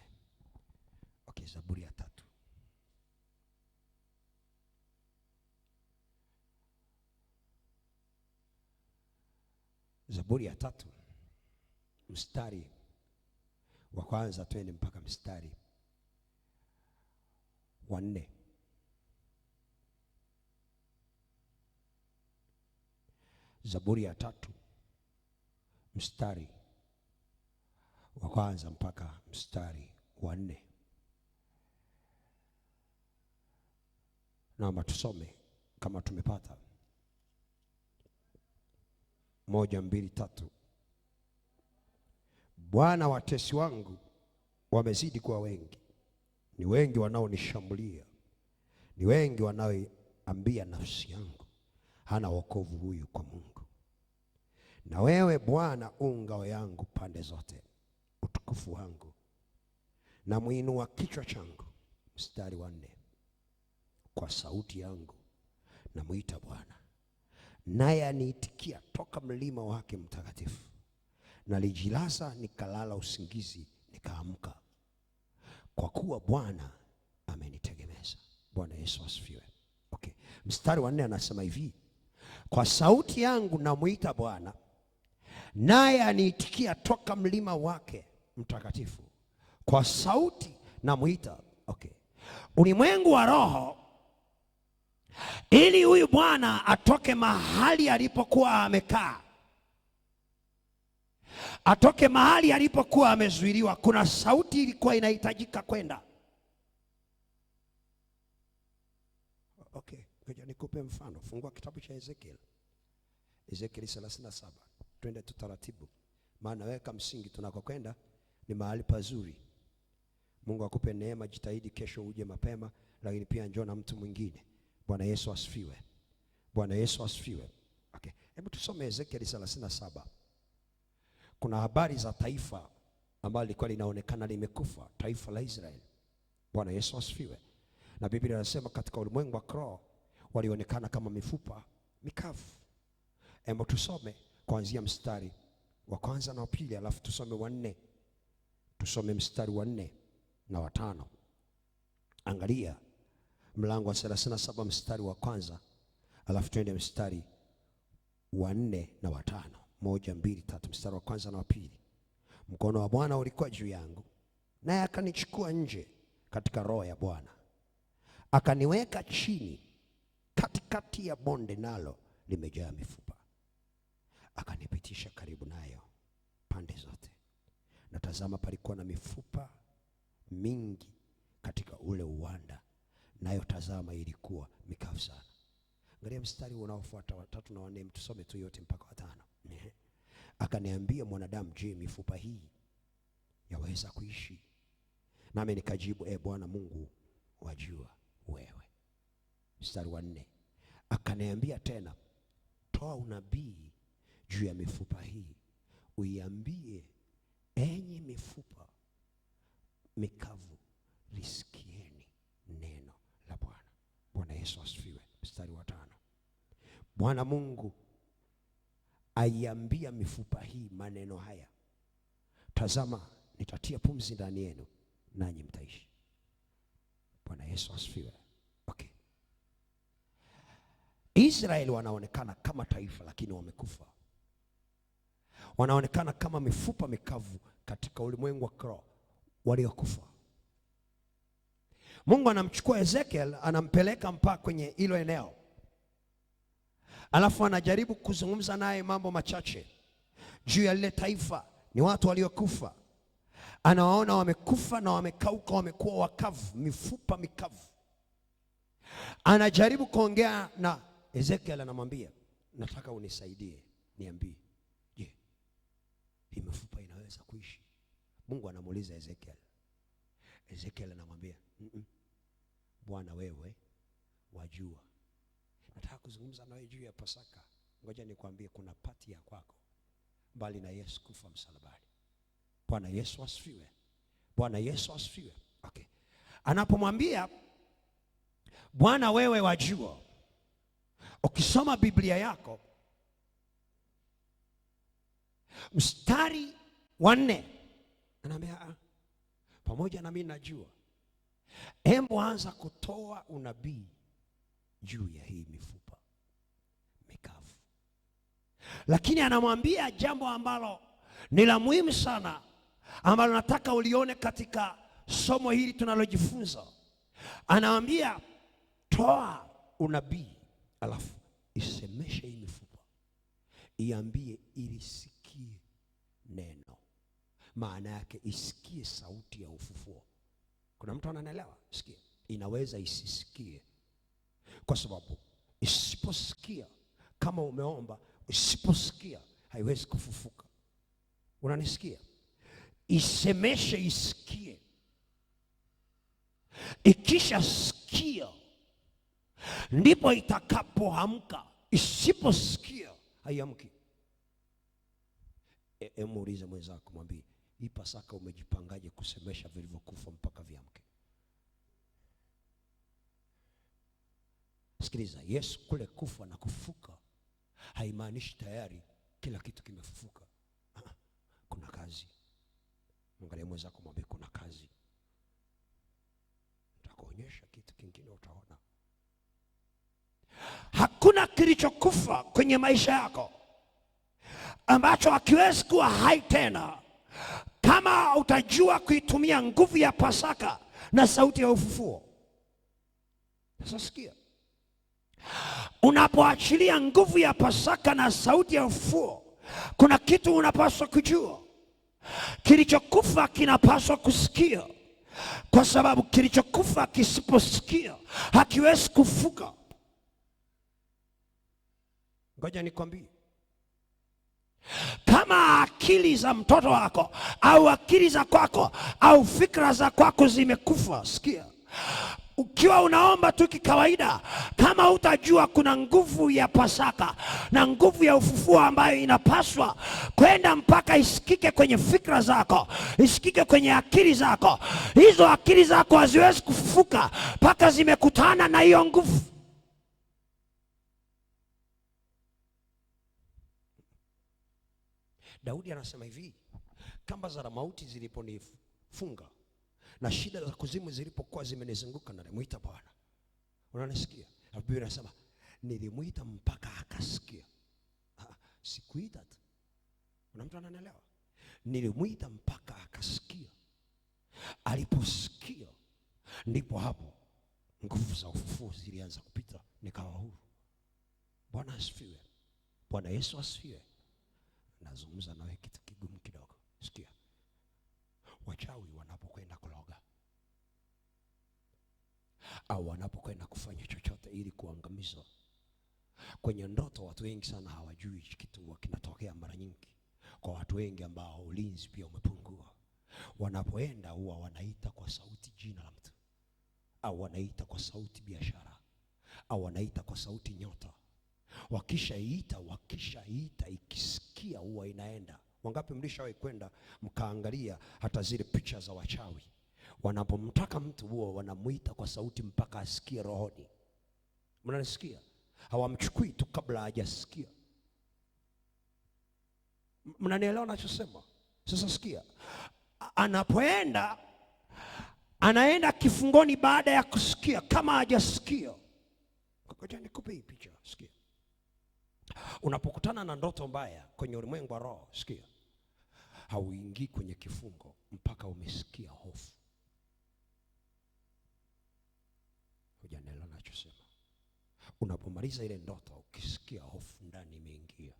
Okay, Zaburi ya 3. Zaburi ya 3 mstari wa kwanza twende mpaka mstari wa 4. Zaburi ya 3 mstari wa kwanza mpaka mstari wa 4. Naomba tusome kama tumepata. 1, 2, 3. Bwana, watesi wangu wamezidi kuwa wengi, ni wengi wanaonishambulia, ni wengi wanaoambia nafsi yangu, hana wokovu huyu kwa Mungu. Na wewe Bwana ngao yangu pande zote, utukufu wangu na muinua kichwa changu. Mstari wa 4. Kwa sauti yangu namuita Bwana, naye aniitikia toka mlima wake mtakatifu. Nalijilaza nikalala usingizi, nikaamka, kwa kuwa Bwana amenitegemeza. Bwana Yesu asifiwe. Okay. Mstari wa 4 anasema hivi: kwa sauti yangu namuita Bwana, naye aniitikia toka mlima wake mtakatifu. Kwa sauti namuita. Okay. Ulimwengu wa roho, ili huyu Bwana atoke mahali alipokuwa amekaa, atoke mahali alipokuwa amezuiliwa, kuna sauti ilikuwa inahitajika kwenda. Okay, ngoja nikupe mfano. Fungua kitabu cha Ezekiel. Ezekiel 37. Twende tutaratibu, maana weka msingi tunakokwenda ni mahali pazuri. Mungu akupe neema, jitahidi kesho uje mapema, lakini pia njoo na mtu mwingine. Bwana Yesu asifiwe. Bwana Yesu asifiwe. Okay. Hebu tusome Ezekiel 37. Kuna habari za taifa ambalo lilikuwa linaonekana limekufa, taifa la Israeli. Bwana Yesu asifiwe. Na Biblia inasema katika ulimwengu wa kiroho walionekana kama mifupa mikavu. Hebu tusome kuanzia mstari wa kwanza na wa pili, alafu tusome wa 4. Tusome mstari wa 4 na wa 5. Angalia mlango wa 37 mstari wa kwanza, alafu twende mstari wa 4 na wa 5. 1, 2, 3. Mstari wa kwanza na wa pili. Mkono wa Bwana ulikuwa juu yangu, naye akanichukua nje katika roho ya Bwana, akaniweka chini katikati ya bonde, nalo limejaa mifupa. Akanipitisha karibu nayo pande zote, na tazama, palikuwa na mifupa mingi katika ule uwanda, nayo tazama, ilikuwa mikavu sana. Angalia mstari unaofuata wa 3 na wa 4, tusome tu yote mpaka wa 5. Akaniambia, mwanadamu, je, mifupa hii yaweza kuishi? Nami nikajibu, Bwana Mungu wajua wewe. Mstari wa 4. Akaniambia tena, toa unabii juu ya mifupa hii, uiambie, enyi mifupa mikavu, lisikieni neno la Bwana. Bwana Yesu asifiwe. Mstari wa 5. Bwana Mungu aiambia mifupa hii maneno haya, tazama, nitatia pumzi ndani yenu, nanyi mtaishi. Bwana Yesu asifiwe. Okay. Israeli wanaonekana kama taifa, lakini wamekufa. Wanaonekana kama mifupa mikavu katika ulimwengu wa kiroho, waliokufa. Mungu anamchukua Ezekiel, anampeleka mpaka kwenye hilo eneo. alafu anajaribu kuzungumza naye mambo machache juu ya lile taifa. Ni watu waliokufa, anawaona wamekufa na wamekauka, wamekuwa wakavu, mifupa mikavu. Anajaribu kuongea na Ezekiel, anamwambia nataka unisaidie, niambie, je, hii mifupa inaweza kuishi? Mungu anamuuliza Ezekiel. Ezekiel anamwambia Bwana wewe wajua. Nataka kuzungumza nawe juu ya Pasaka. Ngoja nikwambie, kuna pati ya kwako mbali na Yesu kufa msalabani. Bwana Yesu asifiwe. Bwana Yesu asifiwe. Okay. Anapomwambia Bwana wewe wajua, ukisoma Biblia yako mstari wa 4 anambia pamoja na mimi najua, hebu anza kutoa unabii juu ya hii mifupa mikavu. Lakini anamwambia jambo ambalo ni la muhimu sana, ambalo nataka ulione katika somo hili tunalojifunza. Anamwambia toa unabii, alafu isemeshe hii mifupa, iambie ilisikie neno. Maana yake isikie sauti ya ufufuo. Kuna mtu ananielewa? Sikia, inaweza isisikie, kwa sababu isiposikia, kama umeomba, isiposikia haiwezi kufufuka. Unanisikia? Isemeshe isikie. Ikisha sikia ndipo itakapoamka. Isiposikia haiamki. Muulize mwenzako, mwambie, hii Pasaka umejipangaje kusemesha vilivyokufa mpaka viamke? Sikiliza, Yesu kule kufa na kufufuka haimaanishi tayari kila kitu kimefufuka. Kuna kazi. Mwangalie mwenzako, mwambie kuna kazi. Nitakuonyesha kitu kingine utaona. Hakuna kilichokufa kwenye maisha yako ambacho hakiwezi kuwa hai tena, kama utajua kuitumia nguvu ya Pasaka na sauti ya ufufuo. Sasa sikia, unapoachilia nguvu ya Pasaka na sauti ya ufufuo, kuna kitu unapaswa kujua. Kilichokufa kinapaswa kusikia, kwa sababu kilichokufa kisiposikia hakiwezi kufuka. Ngoja nikwambie, kama akili za mtoto wako au akili za kwako au fikra za kwako zimekufa, sikia, ukiwa unaomba tu kikawaida, kama utajua kuna nguvu ya Pasaka na nguvu ya ufufuo ambayo inapaswa kwenda mpaka isikike kwenye fikra zako, isikike kwenye akili zako, hizo akili zako haziwezi kufufuka mpaka zimekutana na hiyo nguvu. Daudi anasema hivi, kamba za mauti ziliponifunga na shida za kuzimu zilipokuwa zimenizunguka, nilimuita Bwana. Unanisikia? Biblia inasema nilimuita mpaka akasikia. Sikuita tu. Kuna mtu ananielewa? Nilimuita mpaka akasikia. Aliposikia ndipo hapo nguvu za ufufuo zilianza kupita, nikawa huru. Bwana asifiwe. Bwana Yesu asifiwe. Nazungumza nawe kitu kigumu kidogo. Sikia. Wachawi wanapokwenda kuloga au wanapokwenda kufanya chochote ili kuangamiza, kwenye ndoto watu wengi sana hawajui kitu kinatokea mara nyingi. Kwa watu wengi ambao ulinzi pia umepungua, wanapoenda huwa wanaita kwa sauti jina la mtu, au wanaita kwa sauti biashara, au wanaita kwa sauti nyota. Wakishaita ikisikia huwa inaenda. Wangapi mlishawahi kwenda mkaangalia hata zile picha za wachawi? Wanapomtaka mtu huwa wanamuita kwa sauti mpaka asikie rohoni. Mnanisikia? Hawamchukui tu kabla hajasikia. Mnanielewa ninachosema? Sasa sikia. Anapoenda anaenda kifungoni baada ya kusikia, kama hajasikia. Ngoja nikupe hii picha, sikia. Unapokutana na ndoto mbaya kwenye ulimwengu wa roho, sikia, hauingii kwenye kifungo mpaka umesikia hofu. Hujanielewa ninachosema? Unapomaliza ile ndoto, ukisikia hofu ndani imeingia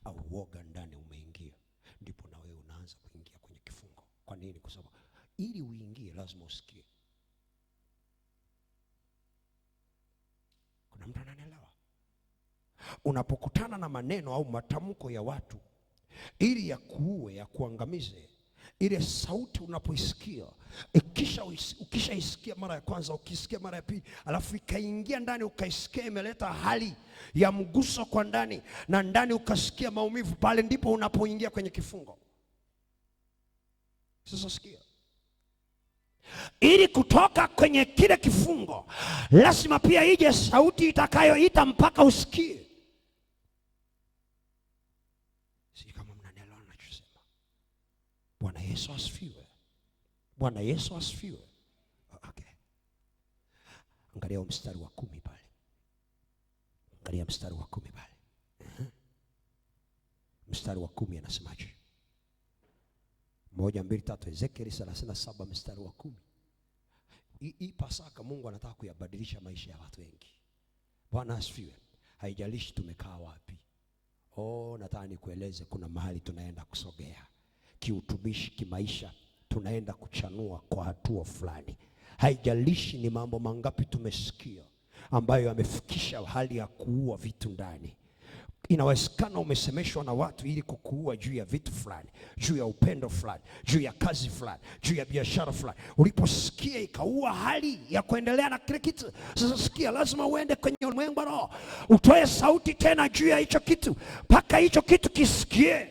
au woga ndani umeingia, ndipo na wewe unaanza kuingia kwenye kifungo. Kwa nini? Kwa sababu ili uingie lazima usikie. Kuna mtu ananielewa? Unapokutana na maneno au matamko ya watu ili ya kuue, ya kuangamize, ile sauti unapoisikia, ukishaisikia mara ya kwanza, ukisikia mara ya pili, alafu ikaingia ndani ukaisikia imeleta hali ya mguso kwa ndani, na ndani ukasikia maumivu, pale ndipo unapoingia kwenye kifungo. Sasa sikia, ili kutoka kwenye kile kifungo lazima pia ije sauti itakayoita mpaka usikie. Si kama mnanielewa ninachosema? Bwana Yesu asifiwe. Bwana Yesu asifiwe. Okay. Angalia mstari wa 10 pale. Angalia mstari wa 10 pale. Mstari wa 10 anasemaje? 1, 2, 3, Ezekieli 37 mstari wa 10. Hii Pasaka Mungu anataka kuyabadilisha maisha ya watu wengi. Bwana asifiwe. Haijalishi tumekaa wapi. Nataka nikueleze kuna mahali tunaenda kusogea. Kiutumishi, kimaisha, tunaenda kuchanua kwa hatua fulani. Haijalishi ni mambo mangapi tumesikia ambayo yamefikisha hali ya kuua vitu ndani. Inawezekana umesemeshwa na watu ili kukuua juu ya vitu fulani, juu ya upendo fulani, juu ya kazi fulani, juu ya biashara fulani. Uliposikia ikaua hali ya kuendelea na kile kitu. Sasa sikia, lazima uende kwenye ulimwengu wa roho, utoe sauti tena juu ya hicho kitu mpaka hicho kitu kisikie.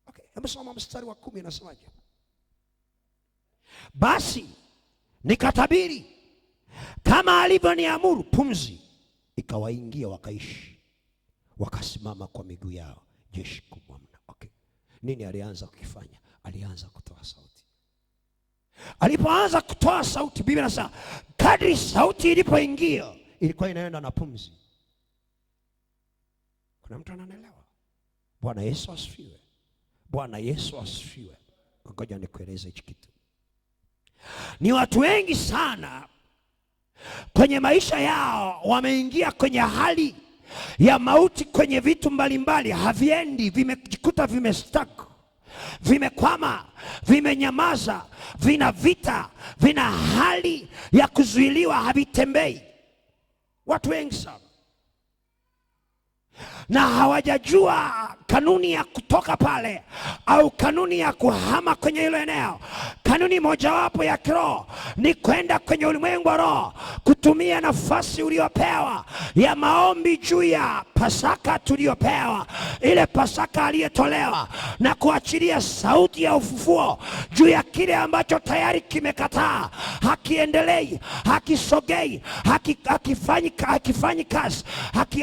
Okay, hebu soma mstari wa 10 inasemaje? Basi nikatabiri kama alivyoniamuru, pumzi ikawaingia, wakaishi, wakasimama kwa miguu yao, jeshi kubwa mno. Okay. Nini alianza kukifanya? Alianza kutoa sauti. Alipoanza kutoa sauti, Biblia inasema kadri sauti ilipoingia ilikuwa inaenda na pumzi. Kuna mtu ananielewa? Bwana Yesu asifiwe. Bwana Yesu asifiwe. Ngoja nikueleze hichi kitu. Ni watu wengi sana kwenye maisha yao wameingia kwenye hali ya mauti, kwenye vitu mbalimbali, haviendi, vimejikuta vimestuck, vimekwama, vimenyamaza, vina vita, vina hali ya kuzuiliwa, havitembei. Watu wengi sana, na hawajajua kanuni ya kutoka pale au kanuni ya kuhama kwenye hilo eneo. Kanuni mojawapo ya kiroho ni kwenda kwenye ulimwengu wa roho, kutumia nafasi uliopewa ya maombi juu ya Pasaka tuliopewa, ile Pasaka aliyetolewa, na kuachilia sauti ya ufufuo juu ya kile ambacho tayari kimekataa, hakiendelei, hakisogei, hakifanyi kazi,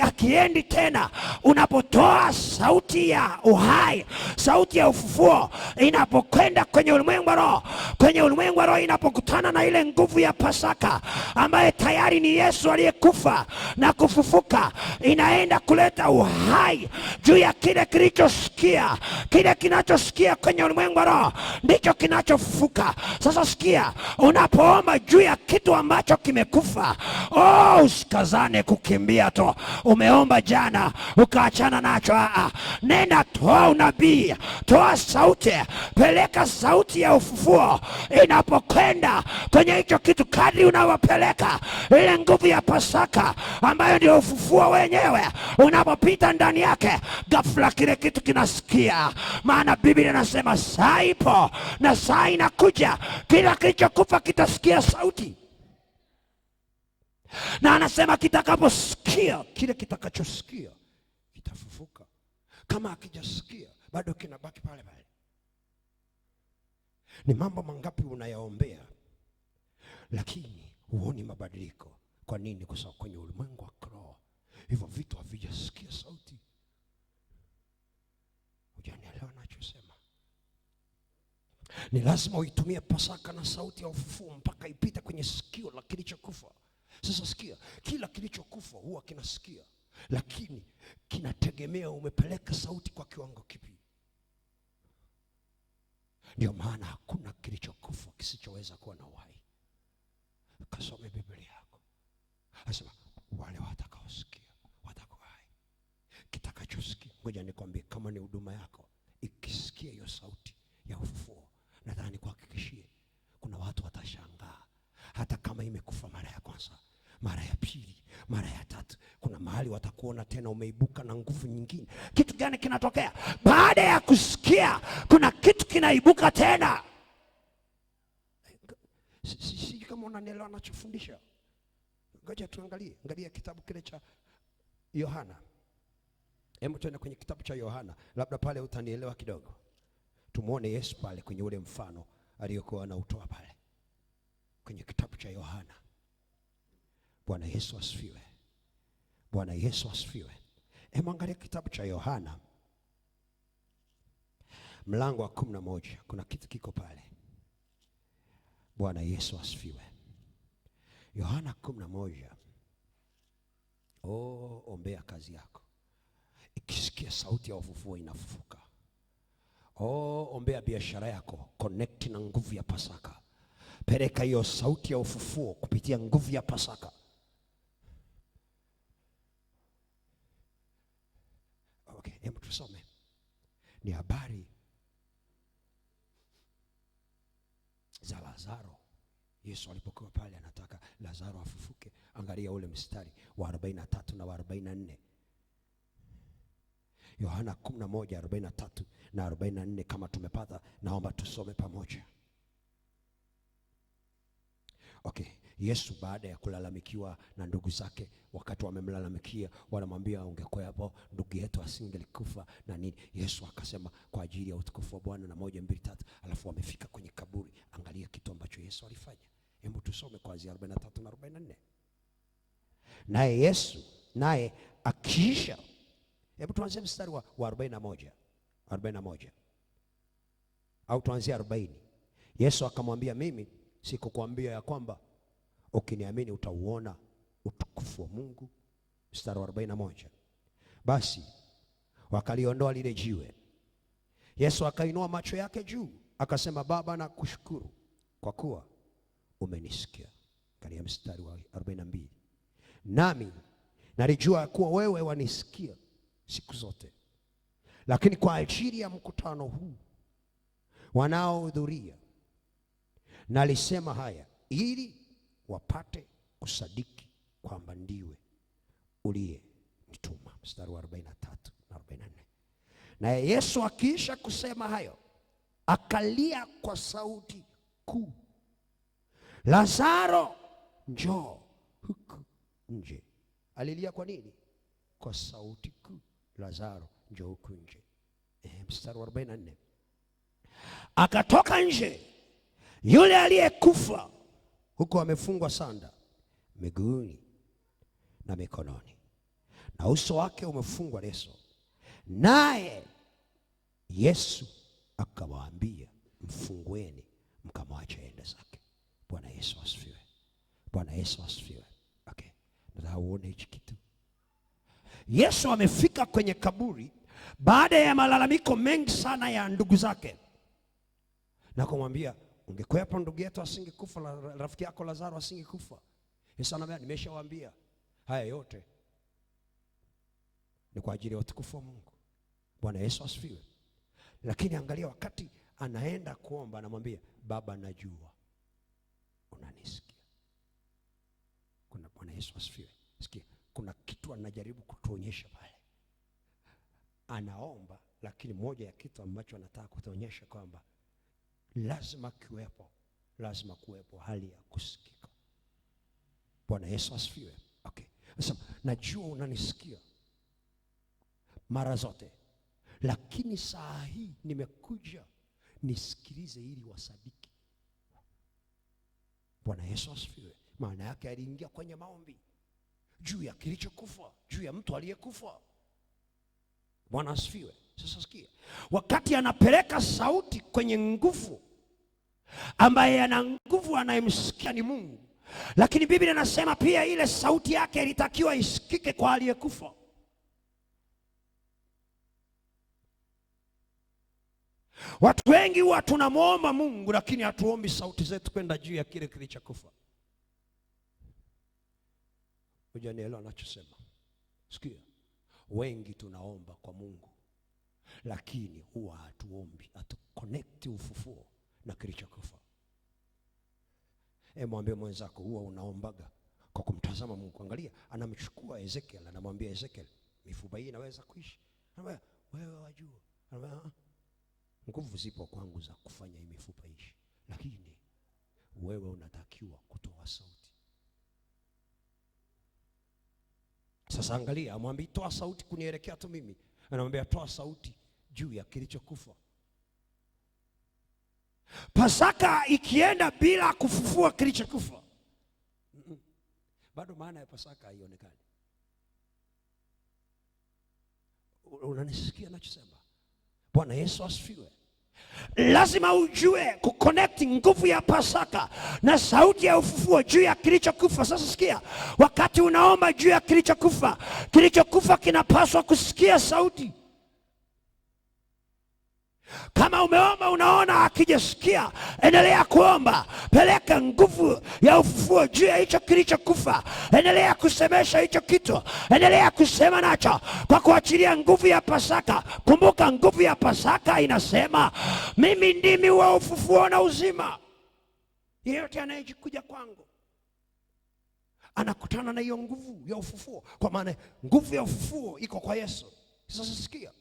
hakiendi tena. Unapotoa sauti ya uhai, sauti ya ufufuo, inapokwenda kwenye ulimwengu wa roho, kwenye ulimwengu wa roho inapokutana na ile nguvu ya Pasaka ambaye tayari ni Yesu aliyekufa na kufufuka, inaenda kuleta uhai juu ya kile kilichosikia. Kile kinachosikia kwenye ulimwengu wa roho ndicho kinachofufuka. Sasa sikia, unapoomba juu ya kitu ambacho kimekufa, usikazane kukimbia tu. Umeomba jana ukaachana nacho. Nenda, toa unabii, toa sauti, peleka sauti ya ufufuo. Inapokwenda kwenye hicho kitu, kadri unavyopeleka ile nguvu ya Pasaka ambayo ndio ufufuo wenyewe, unapopita ndani yake, ghafla kile kitu kinasikia. Maana Biblia inasema saa ipo na saa inakuja, kila kilichokufa kitasikia sauti. Na anasema kitakaposikia, kile kitakachosikia kitafufuka. Kama hakijasikia, bado kinabaki pale pale. Ni mambo mangapi unayaombea lakini huoni mabadiliko? Kwa nini? Kwa sababu kwenye ulimwengu wa kiroho hivyo vitu havijasikia sauti. Hujanielewa ninachosema? Ni lazima uitumie Pasaka na sauti ya ufufuo mpaka ipite kwenye sikio la kilichokufa. Sasa sikia, kila kilichokufa huwa kinasikia, lakini kinategemea umepeleka sauti kwa kiwango kipi. Ndio maana hakuna kilichokufa kisichoweza kuwa na uhai. Kasome Biblia yako. Anasema wale watakaosikia watakuwa hai. Kitakachosikia, ngoja nikwambie, kama ni huduma yako ikisikia hiyo sauti ya ufufuo, nadhani kuhakikishie kuna watu watashangaa. Hata kama imekufa mara ya kwanza, mara ya pili, mara ya tatu, kuna mahali watakuona tena umeibuka na nguvu nyingine. Kitu gani kinatokea? Baada ya kusikia kuna kitu kinaibuka tena. Sisi kama unanielewa ninachofundisha. Ngoja tuangalie, angalia kitabu kile cha Yohana. Hebu tuende kwenye kitabu cha Yohana, labda pale utanielewa kidogo. Tumuone Yesu pale kwenye ule mfano aliyokuwa anautoa pale kwenye kitabu cha Yohana. Bwana Yesu asifiwe. Bwana Yesu asifiwe. Hebu angalia kitabu cha Yohana mlango wa 11. Kuna kitu kiko pale. Bwana Yesu asifiwe. Yohana 11. Ombea kazi yako. Ikisikia sauti ya ufufuo inafufuka. Ombea biashara yako, connect na nguvu ya Pasaka. Peleka hiyo sauti ya ufufuo kupitia nguvu ya Pasaka. Okay, hebu tusome. Ni habari za Lazaro. Yesu alipokuwa pale anataka Lazaro afufuke. Angalia ule mstari wa 43 na wa 44. Yohana 11:43 na 44. Kama tumepata, naomba tusome pamoja. Okay, Yesu baada ya kulalamikiwa na ndugu zake, wakati wamemlalamikia, wanamwambia ungekuwa hapo ndugu yetu asingelikufa na nini. Yesu akasema kwa ajili ya utukufu wa Bwana na 1, 2, 3. Alafu wamefika kwenye kaburi. Angalia kitu ambacho Yesu alifanya. Hebu tusome kuanzia 43 na 44. Naye Yesu akiisha, hebu tuanzie mstari wa 41 au tuanzie 40. Yesu akamwambia, mimi sikukwambia ya kwamba ukiniamini utauona utukufu wa Mungu? Mstari wa 41. Basi wakaliondoa lile jiwe. Yesu akainua macho yake juu akasema, Baba, nakushukuru kwa kuwa umenisikia. Katika mstari wa 42. Nami nalijua kuwa wewe wanisikia siku zote, lakini kwa ajili ya mkutano huu wanaohudhuria nalisema haya, ili wapate kusadiki kwamba ndiwe uliyenituma. Mstari wa 43 na 44. Naye Yesu akiisha kusema hayo, akalia kwa sauti kuu, Lazaro, njoo huku nje. Alilia kwa nini? Kwa sauti kuu, Lazaro, njoo huku nje. Mstari wa 44. Akatoka nje yule aliyekufa, huko amefungwa sanda miguuni na mikononi, na uso wake umefungwa leso. Naye Yesu akawaambia, mfungueni mkamwache aende zake. Bwana Yesu asifiwe. Bwana Yesu asifiwe. Okay, nataka uone hichi kitu. Yesu amefika kwenye kaburi baada ya malalamiko mengi sana ya ndugu zake, na kumwambia, ungekwepo ndugu yetu asingekufa, rafiki yako Lazaro asingekufa. Yesu anamwambia, nimeshawaambia haya yote ni kwa ajili ya utukufu wa Mungu. Bwana Yesu asifiwe. Lakini angalia, wakati anaenda kuomba anamwambia, Baba, najua unanisikia. Bwana Yesu asifiwe. Sikia, kuna kitu anajaribu kutuonyesha pale. Anaomba, lakini moja ya kitu ambacho anataka kutuonyesha kwamba lazima kuwepo hali ya kusikika. Bwana Yesu asifiwe. Okay, sasa najua unanisikia mara zote, lakini saa hii nimekuja nisikilize ili wasadiki. Bwana Yesu asifiwe. Maana yake aliingia kwenye maombi juu ya kilichokufa, juu ya mtu aliyekufa. Bwana asifiwe. Sasa sikia, wakati anapeleka sauti kwenye nguvu, ambaye ana nguvu anayemsikia ni Mungu, lakini Biblia inasema pia ile sauti yake ilitakiwa isikike kwa aliyekufa. Watu wengi huwa tunamuomba Mungu, lakini hatuombi sauti zetu kwenda juu ya kile kilichokufa. Hujanielewa ninachosema? Sikia. Wengi tunaomba kwa Mungu, lakini huwa hatuombi, connect ufufuo na kilichokufa. Mwambie mwenzako, huwa unaombaga kwa kumtazama Mungu. Angalia, anamchukua Ezekiel, anamwambia Ezekiel, mifupa hii inaweza kuishi? Anamwambia, wewe wajua. Anamwambia, nguvu zipo kwangu za kufanya hii mifupa ishi, lakini wewe unatakiwa kutoa sauti. Sasa angalia, amwambia toa sauti kunielekea tu mimi. Anamwambia toa sauti juu ya kilichokufa. Pasaka ikienda bila kufufua kilichokufa, bado maana ya Pasaka haionekani. Unanisikia ninachosema? Bwana Yesu asifiwe. Lazima ujue kuconnect nguvu ya Pasaka na sauti ya ufufuo juu ya kilichokufa. Sasa sikia, wakati unaomba juu ya kilichokufa, kilichokufa kinapaswa kusikia sauti. Kama umeomba unaona akijasikia, endelea kuomba. Peleka nguvu ya ufufuo juu ya hicho kilichokufa. Endelea kusemesha hicho kitu, endelea kusema nacho kwa kuachilia nguvu ya Pasaka. Kumbuka, nguvu ya Pasaka inasema, mimi ndimi wa ufufuo na uzima. Yeyote anayejikuja kwangu anakutana na hiyo nguvu ya ufufuo, kwa maana nguvu ya ufufuo iko kwa Yesu. Sasa sikia,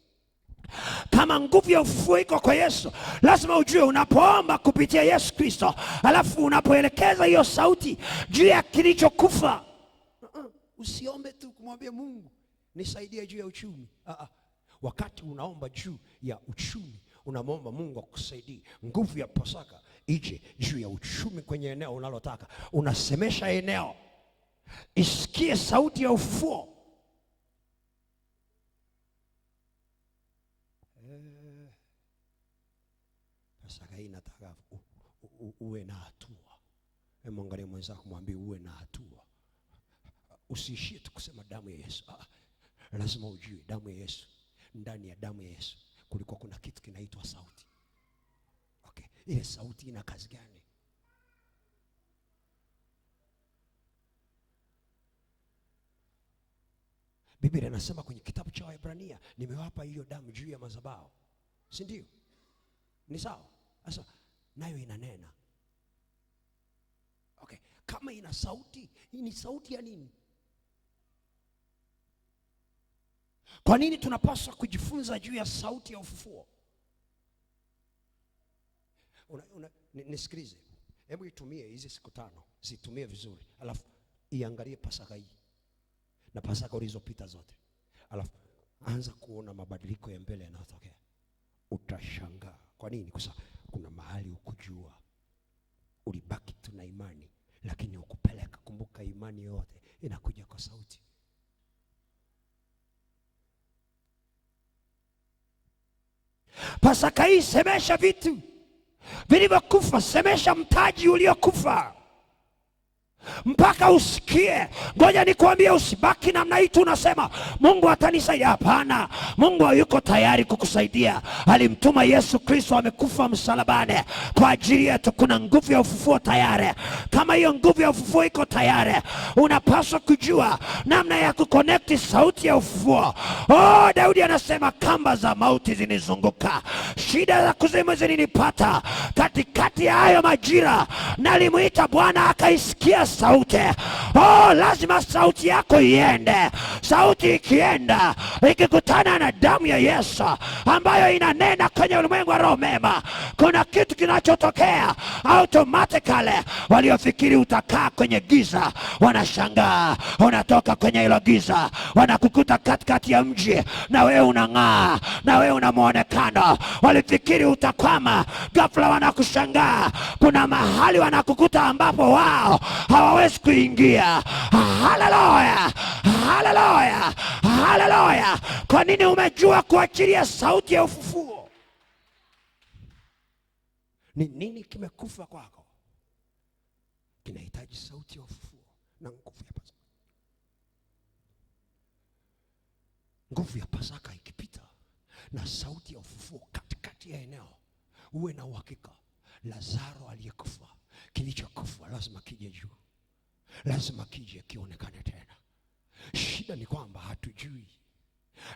kama nguvu ya ufufuo iko kwa Yesu, lazima ujue unapoomba kupitia Yesu Kristo, alafu unapoelekeza hiyo sauti juu ya kilichokufa, usiombe tu kumwambia Mungu nisaidie juu ya uchumi. Wakati unaomba juu ya uchumi, unamwomba Mungu akusaidie. Nguvu ya Pasaka ije juu ya uchumi kwenye eneo unalotaka. Unasemesha eneo isikie sauti ya ufufuo. Pasaka hii nataka uwe na hatua. Mwangalie mwenzako, mwambie uwe na hatua. Usiishie tu kusema damu ya Yesu. Lazima ujue damu ya Yesu. Ndani ya damu ya Yesu kulikuwa kuna kitu kinaitwa sauti. Okay, ile sauti ina kazi gani? Biblia inasema kwenye kitabu cha Waebrania, nimewapa hiyo damu juu ya madhabahu. Si ndio? Ni sawa? Sasa nayo inanena. Okay, kama ina sauti, hii ni sauti ya nini? Kwa nini tunapaswa kujifunza juu ya sauti ya ufufuo? Nisikilize. Hebu itumie hizi siku 5, zitumie vizuri. Alafu iangalie Pasaka hii na Pasaka ulizopita zote. Alafu anza kuona mabadiliko ya mbele yanayotokea. Utashangaa. Kwa nini? Kwa sababu kuna mahali ukujua, ulibaki tu na imani, lakini ukupeleka. Kumbuka, imani yote inakuja kwa sauti. Pasaka hii semesha vitu vilivyokufa, semesha mtaji uliokufa mpaka usikie. Ngoja nikwambie, usibaki namna hii tu unasema Mungu atanisaidia. Hapana, Mungu hayuko tayari kukusaidia. Alimtuma Yesu Kristo, amekufa msalabani kwa ajili yetu. Kuna nguvu ya ufufuo tayari. Kama hiyo nguvu ya ufufuo iko tayari, unapaswa kujua namna ya kuconnect sauti ya ufufuo. Daudi anasema, kamba za mauti zinizunguka, shida za kuzimu zilinipata. Katikati ya hayo majira nalimuita Bwana, akaisikia sauti. Lazima sauti yako iende. Sauti ikienda, ikikutana na damu ya Yesu ambayo inanena kwenye ulimwengu wa roho mema, kuna kitu kinachotokea automatically. Waliofikiri utakaa kwenye giza wanashangaa, unatoka kwenye hilo giza, wanakukuta katikati ya mji na wewe unang'aa, na wewe una muonekano. Walifikiri utakwama, ghafla wanakushangaa. Kuna mahali wanakukuta ambapo wao hawawezi kuingia. Haleluya, haleluya, haleluya. Kwa nini? Umejua kuachilia sauti ya ufufuo. Ni nini kimekufa kwako? Kinahitaji sauti ya ufufuo na nguvu ya Pasaka. Nguvu ya Pasaka ikipita na sauti ya ufufuo katikati ya eneo, uwe na uhakika Lazaro aliyekufa, kilichokufa lazima kije juu, lazima kije kionekane tena. Shida ni kwamba hatujui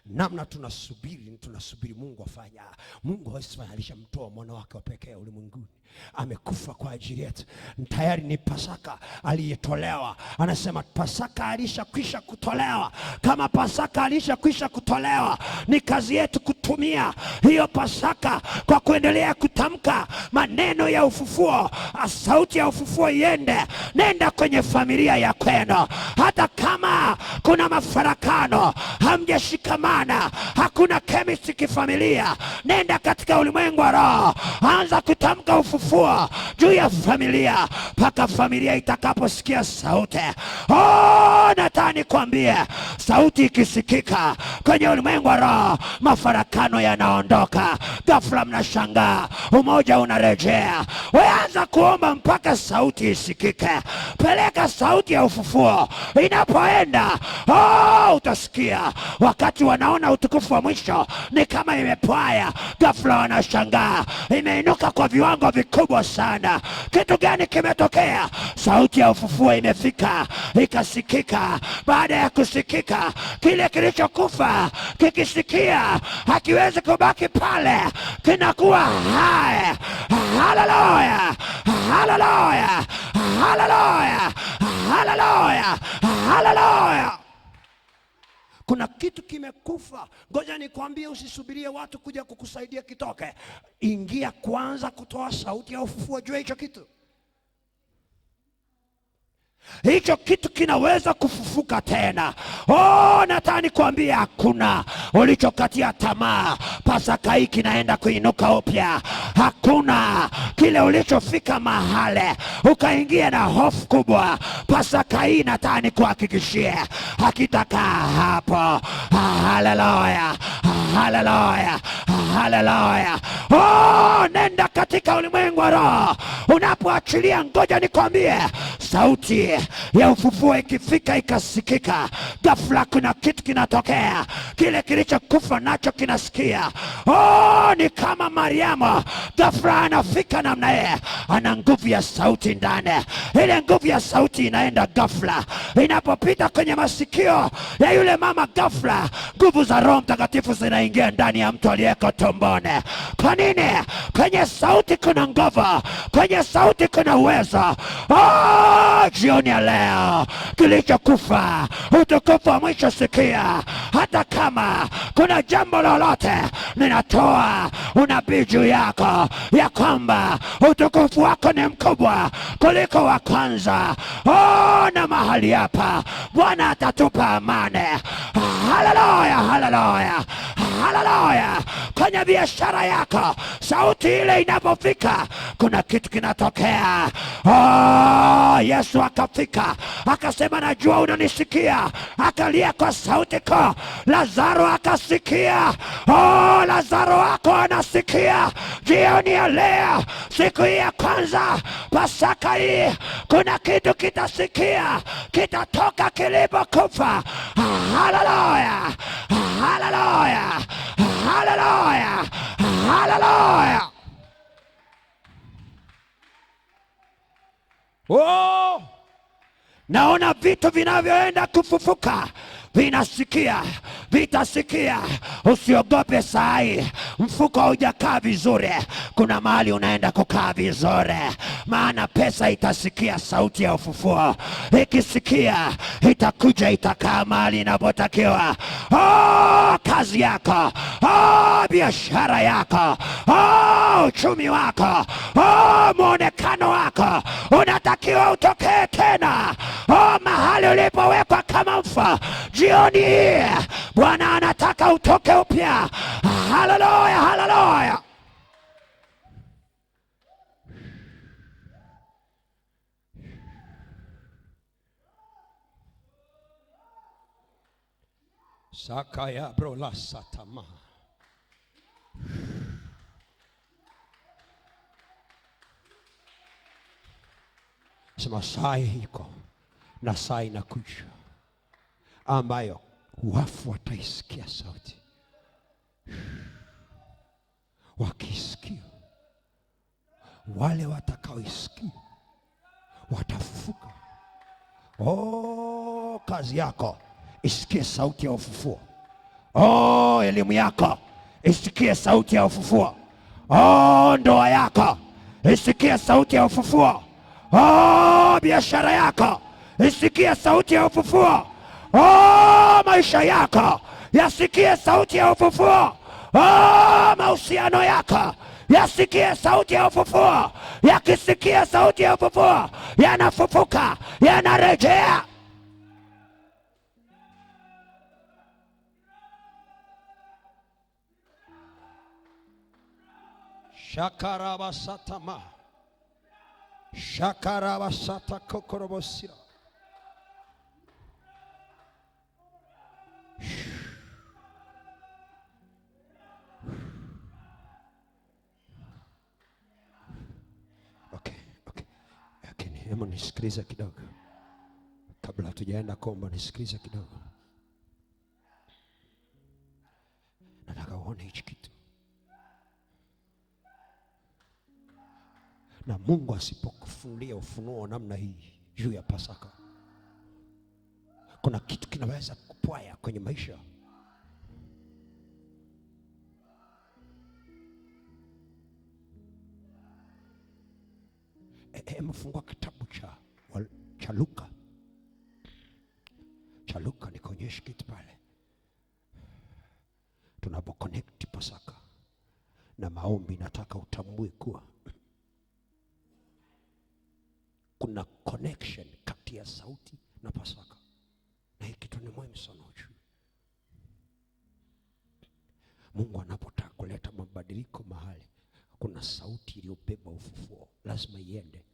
namna tunasubiri Mungu afanya. Mungu hawezi fanya, alishamtoa mwana wake wa pekee ulimwenguni, amekufa kwa ajili yetu. Tayari ni Pasaka aliyetolewa. Anasema Pasaka alishakwisha kutolewa. Kama Pasaka alishakwisha kutolewa, ni kazi yetu kutumia hiyo Pasaka kwa kuendelea kutamka maneno ya ufufuo. Sauti ya ufufuo iende. Nenda kwenye familia ya kwenu, hata kama kuna mafarakano, hamjashikamana, hakuna chemistry kifamilia, nenda katika ulimwengu wa roho, anza kutamka ufufuo juu ya familia mpaka familia itakaposikia sauti. Nataka nikwambie, sauti ikisikika kwenye ulimwengu wa roho, mafarakano yanaondoka. Ghafla mnashangaa umoja unarejea. Weanza kuomba mpaka sauti isikike. Peleka sauti ya ufufuo. Inapoenda utasikia. Wakati wanaona utukufu wa mwisho ni kama imepwaya, ghafla wanashangaa imeinuka kwa viwango vikubwa sana. Kitu gani kimetokea? Sauti ya ufufuo imefika, ikasikika. Baada ya kusikika, kile kilichokufa kikisikia hakiwezi kubaki pale, kinakuwa hai. Haleluya, haleluya, haleluya, haleluya, haleluya. Kuna kitu kimekufa. Ngoja nikwambie, usisubirie watu kuja kukusaidia kitoke. Ingia kwanza kutoa sauti ya ufufuo juu ya hicho kitu. Hicho kitu kinaweza kufufuka tena. Nataka nikwambie, hakuna ulichokatia tamaa, Pasaka hii kinaenda kuinuka upya. Hakuna kile ulichofika mahali ukaingia na hofu kubwa, Pasaka hii nataka nikuhakikishie hakitakaa hapo. Haleluya, haleluya, haleluya. Nenda katika ulimwengu wa roho. Unapoachilia, ngoja nikwambie, sauti ya ufufuo ikifika ikasikika, ghafla kuna kitu kinatokea. Kile kilichokufa nacho kinasikia. Ni kama Mariamu, ghafla anafika namna yeye, ana nguvu ya sauti ndani. Ile nguvu ya sauti inaenda ghafla, inapopita kwenye masikio ya yule mama, ghafla nguvu za Roho Mtakatifu zinaingia ndani ya mtu aliyeko tumboni. Kwa nini? Kwenye sauti kuna nguvu, kwenye sauti kuna uwezo. Jioni ya leo, kilichokufa, utukufu wa mwisho sikia. Hata kama kuna jambo lolote, ninatoa unabii juu yako ya kwamba utukufu wako ni mkubwa kuliko wa kwanza. Na mahali hapa Bwana atatupa amani. Haleluya, haleluya, haleluya. Kwenye biashara yako, sauti ile inapofika, kuna kitu kinatokea. Yesu akafika, akasema, najua unanisikia. Akalia kwa sauti kwa Lazaro, akasikia. Lazaro wako anasikia. Jioni ya leo, siku hii ya kwanza Pasaka hii, kuna kitu kitasikia, kitatoka kilipokufa. Haleluya, haleluya, haleluya, haleluya. Naona vitu vinavyoenda kufufuka vinasikia, vitasikia. Usiogope sai, mfuko haujakaa vizuri, kuna mahali unaenda kukaa vizuri, maana pesa itasikia sauti ya ufufuo. Ikisikia itakuja, itakaa mahali inapotakiwa. Kazi yako, biashara yako, uchumi wako, muonekano wako unatakiwa utokee tena mahali ulipowekwa kama mfa. Jioni hii Bwana anataka utoke upya. Haleluya, haleluya. Sakaya brola satama. Sema saa iko na saa inakuja ambayo wafu wataisikia sauti. Wakisikia, wale watakaoisikia watafufuka. Kazi yako isikie sauti ya ufufuo. Oh, elimu yako isikie sauti ya ufufuo. Oh, ndoa yako isikie sauti ya ufufuo. Oh, biashara yako isikie sauti ya ufufuo. Oh, maisha yako yasikie sauti ya ufufuo. Oh, mahusiano yako yasikie sauti ya ufufuo. Yakisikia sauti ya ufufuo, yanafufuka, yanarejea. Shakarabasatama. Shakarabasata kokorobosira. Okay. Hebu nisikilize kidogo. Kabla hatujaenda kuomba, nisikilize kidogo. Nataka uone hichi kitu. Na Mungu asipokufunulia ufunuo namna hii juu ya Pasaka, kuna kitu kinaweza kupwaya kwenye maisha. Mfungua kitabu cha Luka. Cha Luka, nikuonyeshe kitu pale. Tunapo connect Pasaka na maombi, nataka utambue kuwa kuna connection kati ya sauti na Pasaka. Na hii kitu ni muhimu sana ujue. Mungu anapotaka kuleta mabadiliko mahali, kuna sauti iliyobeba ufufuo, lazima iende.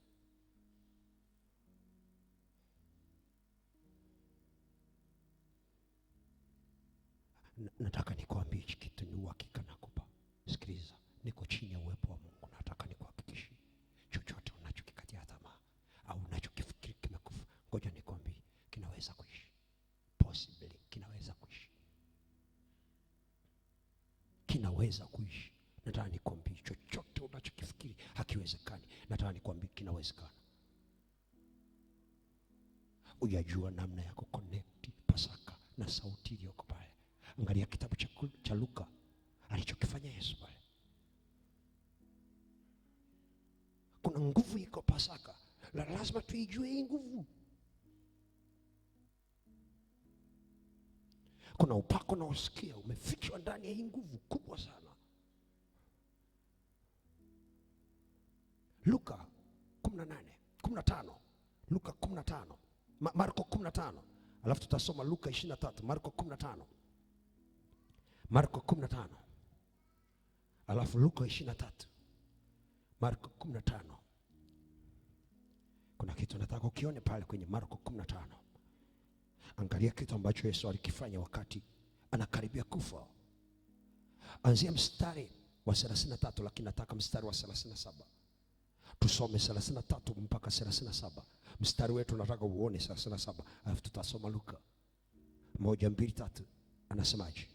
Nataka nikuambie hichi kitu, ni uhakika nakupa. Sikiliza, niko chini ya uwepo wa Mungu. Nataka nikuhakikishie, chochote unachokikatia tamaa au unachokifikiri kimekufa, ngoja nikwambie, kinaweza kuishi. Possibly kinaweza kuishi. Kinaweza kuishi. Nataka nikwambie, chochote unachokifikiri hakiwezekani, nataka nikwambie kinawezekana. Uyajua namna ya kuconnect Pasaka na sauti iliyoko pale. Angalia kitabu cha Luka alichokifanya Yesu pale. Kuna nguvu iko Pasaka, lazima tuijue hii nguvu. Kuna upako na usikia umefichwa ndani ya hii nguvu kubwa sana. Luka 15. Luka 15. Marko 15. Alafu tutasoma Luka 23, Marko 15. Marko 15. Alafu Luka 23. Marko 15. Kuna kitu nataka ukione pale kwenye Marko 15. Angalia kitu ambacho Yesu alikifanya wakati anakaribia kufa. Anzia mstari wa 33, lakini nataka mstari wa 37. Tusome 33 mpaka 37. Mstari wetu nataka uone 37. Alafu tutasoma Luka 1, 2, 3. Anasemaje?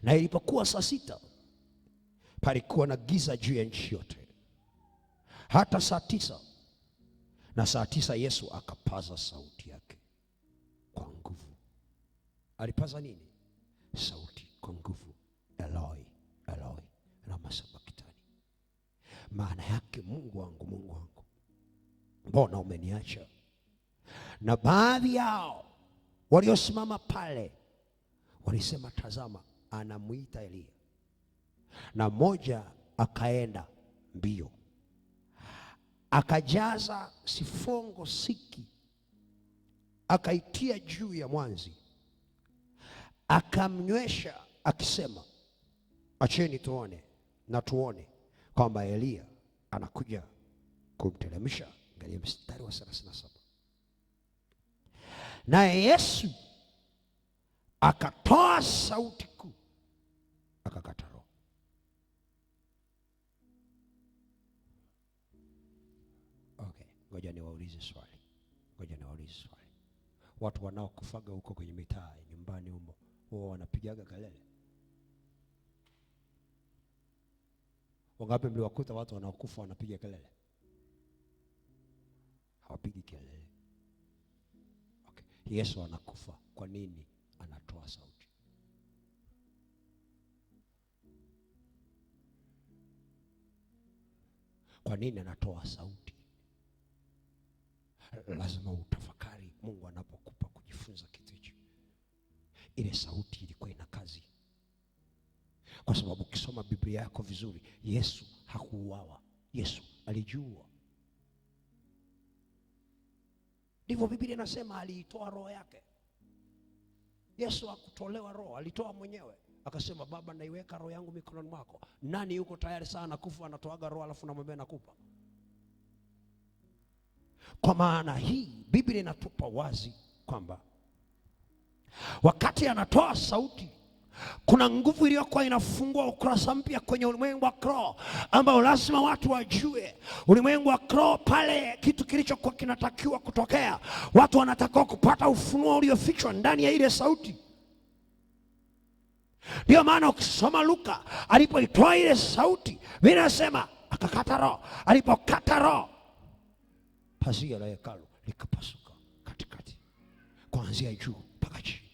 Na ilipokuwa saa 6, palikuwa na giza juu ya nchi yote hata saa 9. Na saa 9 Yesu akapaza sauti yake kwa nguvu. Alipaza nini? Sauti kwa nguvu. Eloi, Eloi, lama sabakthani. Maana yake, Mungu wangu, Mungu wangu, mbona umeniacha? Na baadhi yao waliosimama pale walisema, tazama, anamuita Elia. Na mmoja akaenda mbio, akajaza sifongo siki, akaitia juu ya mwanzi, akamnywesha akisema, acheni tuone na tuone kwamba Elia anakuja kumteremsha. Angalia mstari wa 37. Naye Yesu akatoa sauti kuu, akakata roho. Okay, ngoja niwaulize swali. Watu wanaokufaga huko kwenye mitaa, nyumbani humo, wao wanapigaga kelele? Wangapi mliwakuta watu wanaokufa wanapiga kelele? Hawapigi kelele. Okay. Yesu anakufa, kwa nini anatoa sauti? Kwa nini anatoa sauti? Lazima utafakari Mungu anapokupa kujifunza kitu hicho. Ile sauti ilikuwa ina kazi. Kwa sababu ukisoma Biblia yako vizuri, Yesu hakuuawa. Yesu alijua. Ndivyo Biblia inasema, aliitoa roho yake. Yesu hakutolewa roho, alitoa mwenyewe. Akasema, Baba, naiweka roho yangu mikononi mwako. Nani yuko tayari sana kufa anatoaga roho alafu namwambia nakupa? Kwa maana hii Biblia inatupa wazi kwamba wakati anatoa sauti, kuna nguvu iliyokuwa inafungua ukurasa mpya kwenye ulimwengu wa kiroho, ambao lazima watu wajue. Ulimwengu wa kiroho, pale kitu kilichokuwa kinatakiwa kutokea, watu wanatakiwa kupata ufunuo uliofichwa ndani ya ile sauti. Ndio maana ukisoma Luka, alipoitoa ile sauti, Biblia inasema akakata roho. Alipokata roho, pazia la hekalu likapasuka katikati, kuanzia juu mpaka chini.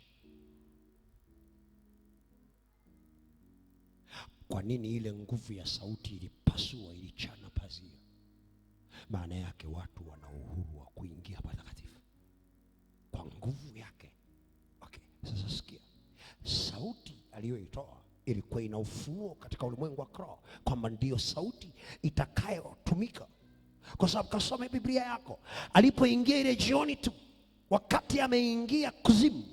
Kwa nini ile nguvu ya sauti ilipasua, ilichana pazia? Maana yake watu wana uhuru wa kuingia patakatifu kwa nguvu yake. Okay, sasa sikia. Sauti aliyoitoa ilikuwa ina ufunuo katika ulimwengu wa kiroho, kwamba ndio sauti itakayotumika. Kwa sababu kasome Biblia yako, alipoingia ile jioni tu, wakati ameingia kuzimu,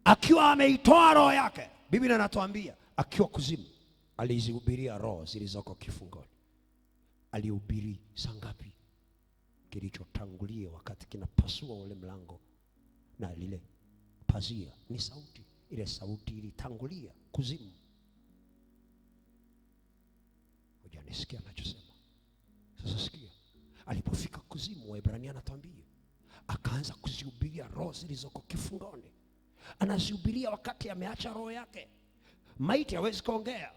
akiwa ameitoa roho yake, Biblia inatuambia akiwa kuzimu alizihubiria roho zilizoko kifungoni. Alihubiri saa ngapi? Kilichotangulia wakati kinapasua ule mlango na lile pazia ni sauti. Ile sauti ilitangulia kuzimu. Hujanisikia nachosema? Sasa sikia. Alipofika kuzimu, Waebrania anatuambia akaanza kuzihubiria roho zilizoko kifungoni. Anazihubiria wakati ameacha roho yake. Maiti hawezi kuongea.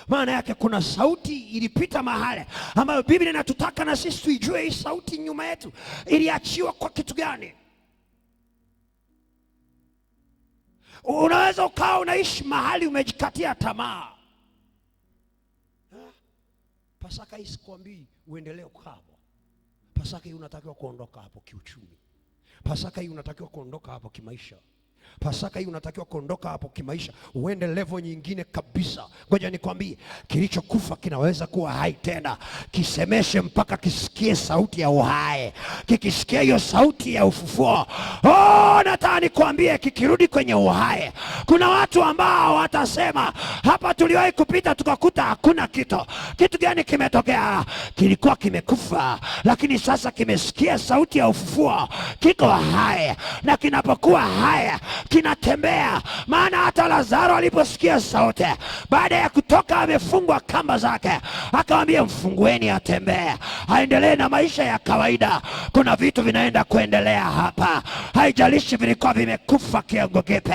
Maana yake kuna sauti ilipita mahali ambayo Biblia inatutaka na sisi tuijue. Hii sauti nyuma yetu iliachiwa kwa kitu gani? Unaweza ukawa unaishi mahali umejikatia tamaa. Pasaka hii sikwambii uendelee kukaa hapo. Pasaka hii unatakiwa kuondoka hapo kiuchumi. Pasaka hii unatakiwa kuondoka hapo kimaisha. Pasaka hii unatakiwa kuondoka hapo kimaisha, uende level nyingine kabisa. Ngoja nikwambie, kilichokufa kinaweza kuwa hai tena. Kisemeshe mpaka kisikie sauti ya uhai. Kikisikia hiyo sauti ya ufufuo, nataka nikwambie, kikirudi kwenye uhai, kuna watu ambao watasema, hapa tuliwahi kupita tukakuta hakuna kitu. Kitu gani kimetokea? Kilikuwa kimekufa, lakini sasa kimesikia sauti ya ufufuo, kiko hai, na kinapokuwa hai kinatembea. Maana hata Lazaro aliposikia sauti, baada ya kutoka amefungwa kamba zake, akamwambia mfungueni atembee, aendelee na maisha ya kawaida. Kuna vitu vinaenda kuendelea hapa, haijalishi vilikuwa vimekufa kiwango kipi.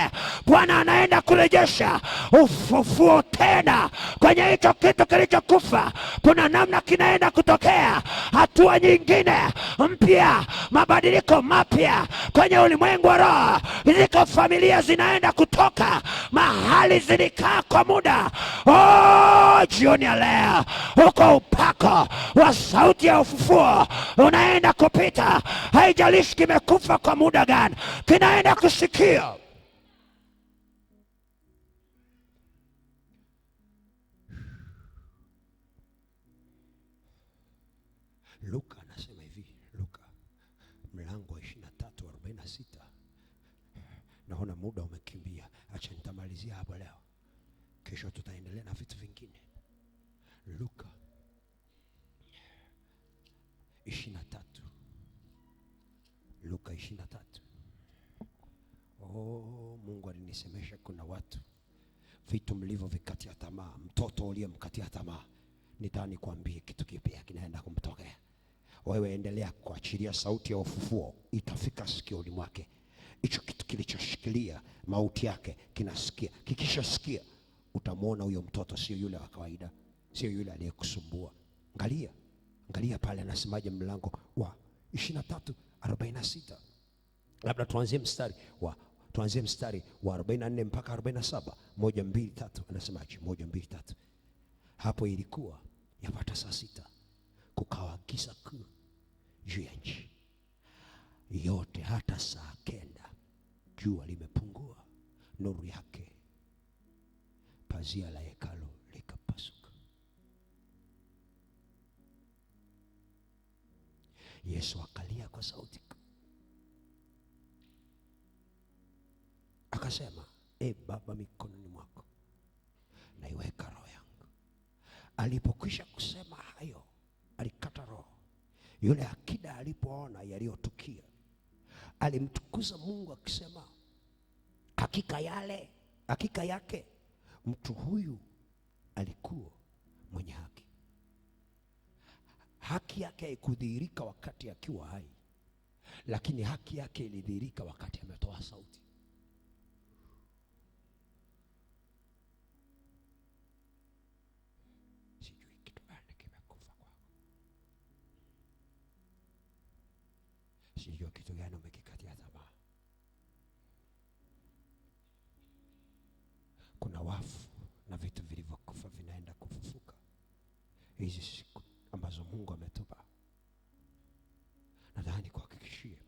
Bwana anaenda kurejesha ufufuo tena kwenye hicho kitu kilichokufa. Kuna namna kinaenda kutokea, hatua nyingine mpya, mabadiliko mapya kwenye ulimwengu wa roho. Ziko familia zinaenda kutoka mahali zilikaa kwa muda. Jioni ya leo uko upako wa sauti ya ufufuo unaenda kupita. Haijalishi kimekufa kwa muda gani, kinaenda kusikia. Luka anasema hivi, Luka mlango wa 23:46. Naona muda umekimbia, acha nitamalizia hapo leo, kesho tutaendelea na vitu vingine. Luka 23. Luka 23. Mungu alinisemesha kuna watu vitu mlivyovikatia tamaa. Mtoto uliyemkatia tamaa, nitani kuambie kitu kipya kinaenda kumtokea. Wewe endelea kuachilia sauti ya ufufuo, itafika sikioni mwake. Hicho kitu kilichoshikilia mauti yake kinasikia. Kikishasikia, utamwona huyo mtoto sio yule wa kawaida, sio yule aliyekusumbua. Angalia pale anasemaje, mlango wa 23:46. Labda tuanzie mstari wa 44 mpaka 47. 1, 2, 3 anasemaje? 1, 2, 3. Hapo ilikuwa yapata saa 6, kukawa giza kuu juu ya nchi yote hata saa 9. Jua limepungua nuru yake, pazia la hekalu likapasuka. Yesu akalia kwa sauti akasema, Baba, mikononi mwako naiweka roho yangu. Alipokwisha kusema hayo, alikata roho. Yule akida alipoona yaliyotukia, alimtukuza Mungu akisema, hakika yake mtu huyu alikuwa mwenye haki. Haki yake haikudhihirika wakati akiwa hai, lakini haki yake ilidhihirika wakati ametoa sauti. Sijui kitu gani kimekufa kwako. Sijui kitu gani umekikatia tamaa. Kuna wafu na vitu vilivyokufa vinaenda kufufuka hizi siku ambazo Mungu ametupa. Nadhani kuhakikishia,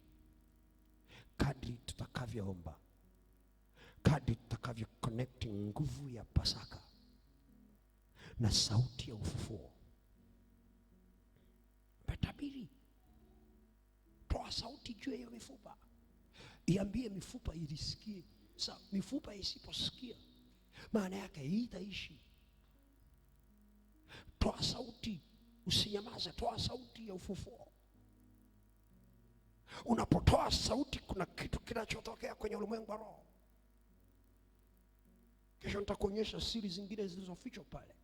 kadri tutakavyoomba, kadri tutakavyo connect nguvu ya Pasaka na sauti ya ufufuo, petabiri, toa sauti juu ya mifupa, iambie mifupa ilisikie. Mifupa isiposikia, maana yake haitaishi. Toa sauti, usinyamaze, toa sauti ya ufufuo. Unapotoa sauti, kuna kitu kinachotokea kwenye ulimwengu wa roho. Kesho nitakuonyesha siri zingine zilizofichwa pale.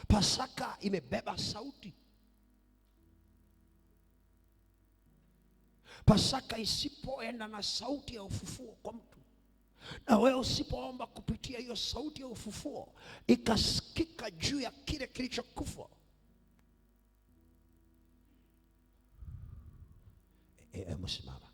Pasaka imebeba sauti. Pasaka isipoenda na sauti ya ufufuo kwa mtu, na wewe usipoomba kupitia hiyo sauti ya ufufuo ikasikika juu ya kile kilichokufa, msimama.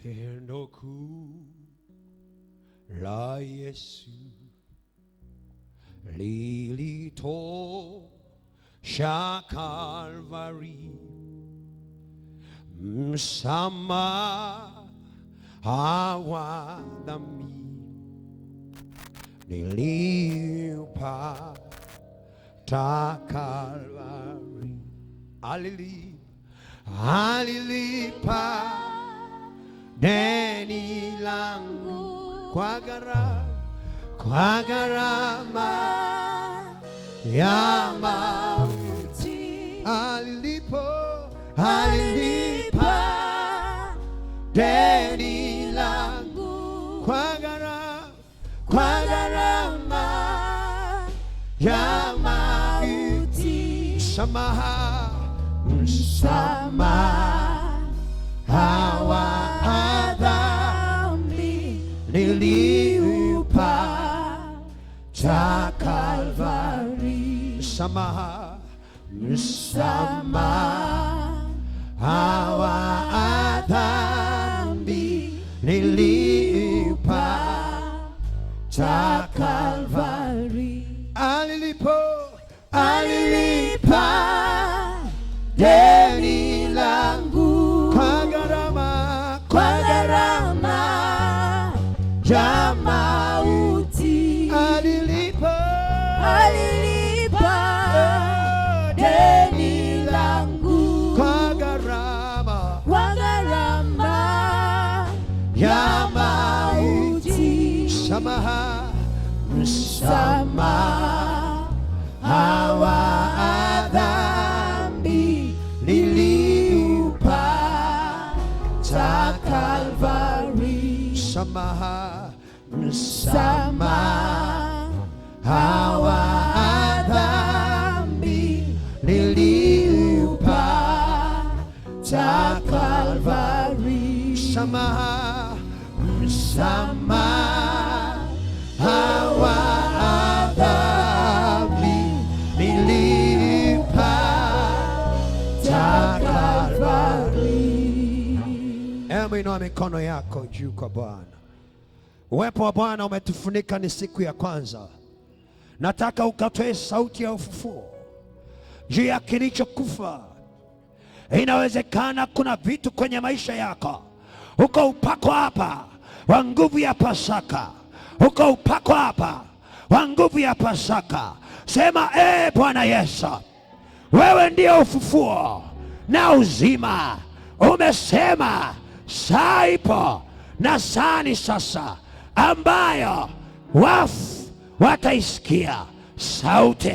Pendo kuu la Yesu lilitosha Kalvari, msamaha wa dhambi niliupata Kalvari. Alilipa deni langu kwa gharama ya mauti. Alilipa deni langu kwa gharama ya mauti. Msamaha wa dhambi niliupata Kalvari. Msamaha wa dhambi niliupata Kalvari. Alilipa deni langu kwa gharama ya mauti. Alilipa deni langu kwa gharama ya mauti. Msamaha wa dhambi niliupata Kalvari. Msamaha wa dhambi niliupata msamaha wa dhambi nilipata Kalvari. Hebu inua mikono yako juu kwa Bwana. Uwepo wa Bwana umetufunika, ni siku ya kwanza. Nataka ukatoe sauti ya ufufuo juu ya kilichokufa. Inawezekana kuna vitu kwenye maisha yako, uko upako hapa wa nguvu ya Pasaka, uko upako hapa wa nguvu ya Pasaka. Sema, Bwana Yesu, wewe ndio ufufuo na uzima. Umesema saa ipo na saa ni sasa, ambayo wafu wataisikia sauti,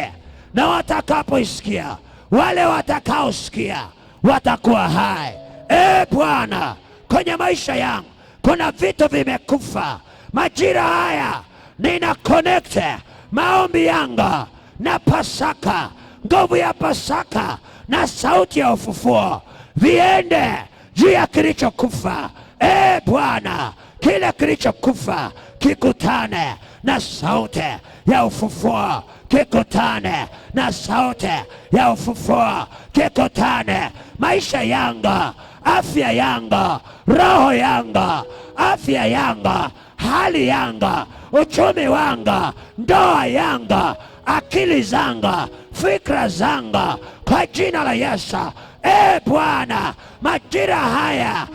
na watakapoisikia, wale watakaosikia watakuwa hai. Bwana, kwenye maisha yangu kuna vitu vimekufa. Majira haya nina connect maombi yangu na Pasaka, nguvu ya Pasaka na sauti ya ufufuo viende juu ya kilichokufa. Bwana, kile kilichokufa kikutane na sauti ya ufufuo, kikutane na sauti ya ufufuo, kikutane maisha yangu, afya yangu, roho yangu, afya yangu, hali yangu, uchumi wangu, ndoa yangu, akili zangu, fikra zangu, kwa jina la Yesu. Bwana, majira haya,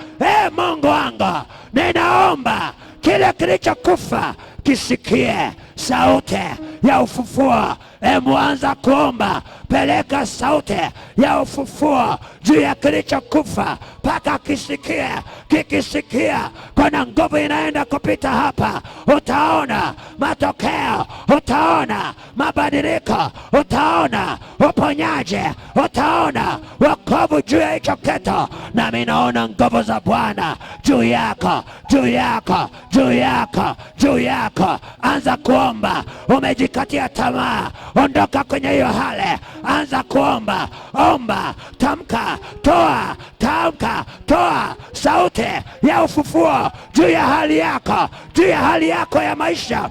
Mungu wangu, ninaomba kile kilichokufa kisikie sauti ya ufufuo. Mwanza kuomba, peleka sauti ya ufufuo juu ya kilichokufa mpaka kisikie. Kikisikia, kuna nguvu inaenda kupita hapa. Utaona matokeo, utaona mabadiliko, utaona uponyaji, utaona wokovu juu ya hicho kitu. Na mimi naona nguvu za Bwana juu yako, juu yako, juu yako, juu yako. Anza kuomba. Umejikatia tamaa, ondoka kwenye hiyo hali. Anza kuomba, omba, tamka, toa, tamka, toa sauti ya ufufuo juu ya hali yako, juu ya hali yako ya maisha.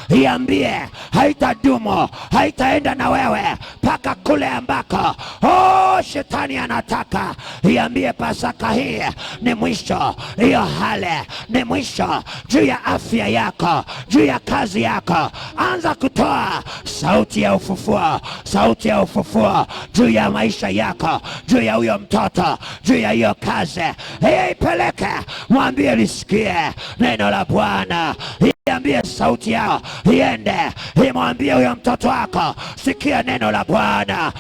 Iambie haitadumu, haitaenda na wewe mpaka kule ambako shetani anataka. Iambie Pasaka hii ni mwisho, hiyo hali ni mwisho juu ya afya yako, juu ya kazi yako. Anza kutoa sauti ya ufufuo, sauti ya ufufuo juu ya maisha yako, juu ya huyo mtoto, juu ya hiyo kazi. Ipeleke, mwambie lisikie neno la Bwana. Iambie sauti yao iende, imwambie huyo mtoto wako, sikia neno la Bwana.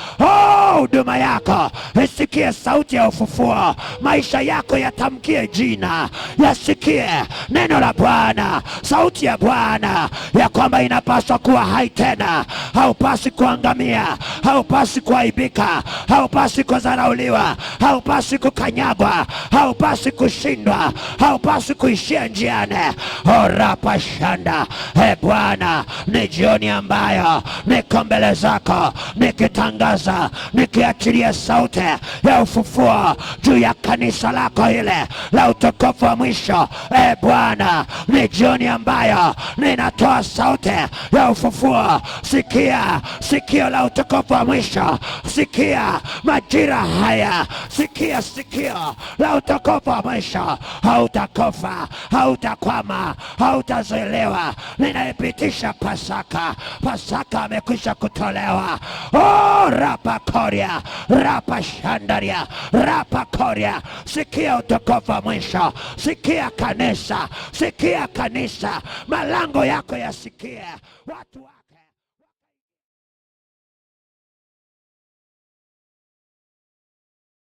Huduma yako isikie sauti ya ufufuo. Maisha yako yatamkie jina, yasikie neno la Bwana, sauti ya Bwana ya kwamba inapaswa kuwa hai tena. Haupasi kuangamia, haupasi kuaibika, haupasi kudharauliwa, haupasi kukanyagwa, haupasi kushindwa, haupasi kuishia njiani. Rapa shanda. Bwana, ni jioni ambayo niko mbele zako nikitangaza, nikiachilia sauti ya ufufuo juu ya kanisa lako ile la utukufu wa mwisho. Bwana, ni jioni ambayo ninatoa sauti ya ufufuo. Sikia sikio la utukufu wa mwisho, sikia majira haya, sikia sikio la utukufu wa mwisho. Hautakufa, hautakwama, hautazoelewa. Ninaipitisha Pasaka. Pasaka amekwisha kutolewa. Rapa koria, rapa shandaria, rapa koria. Sikia utukufu wa mwisho, sikia kanisa, sikia kanisa. Malango yako yasikie, watu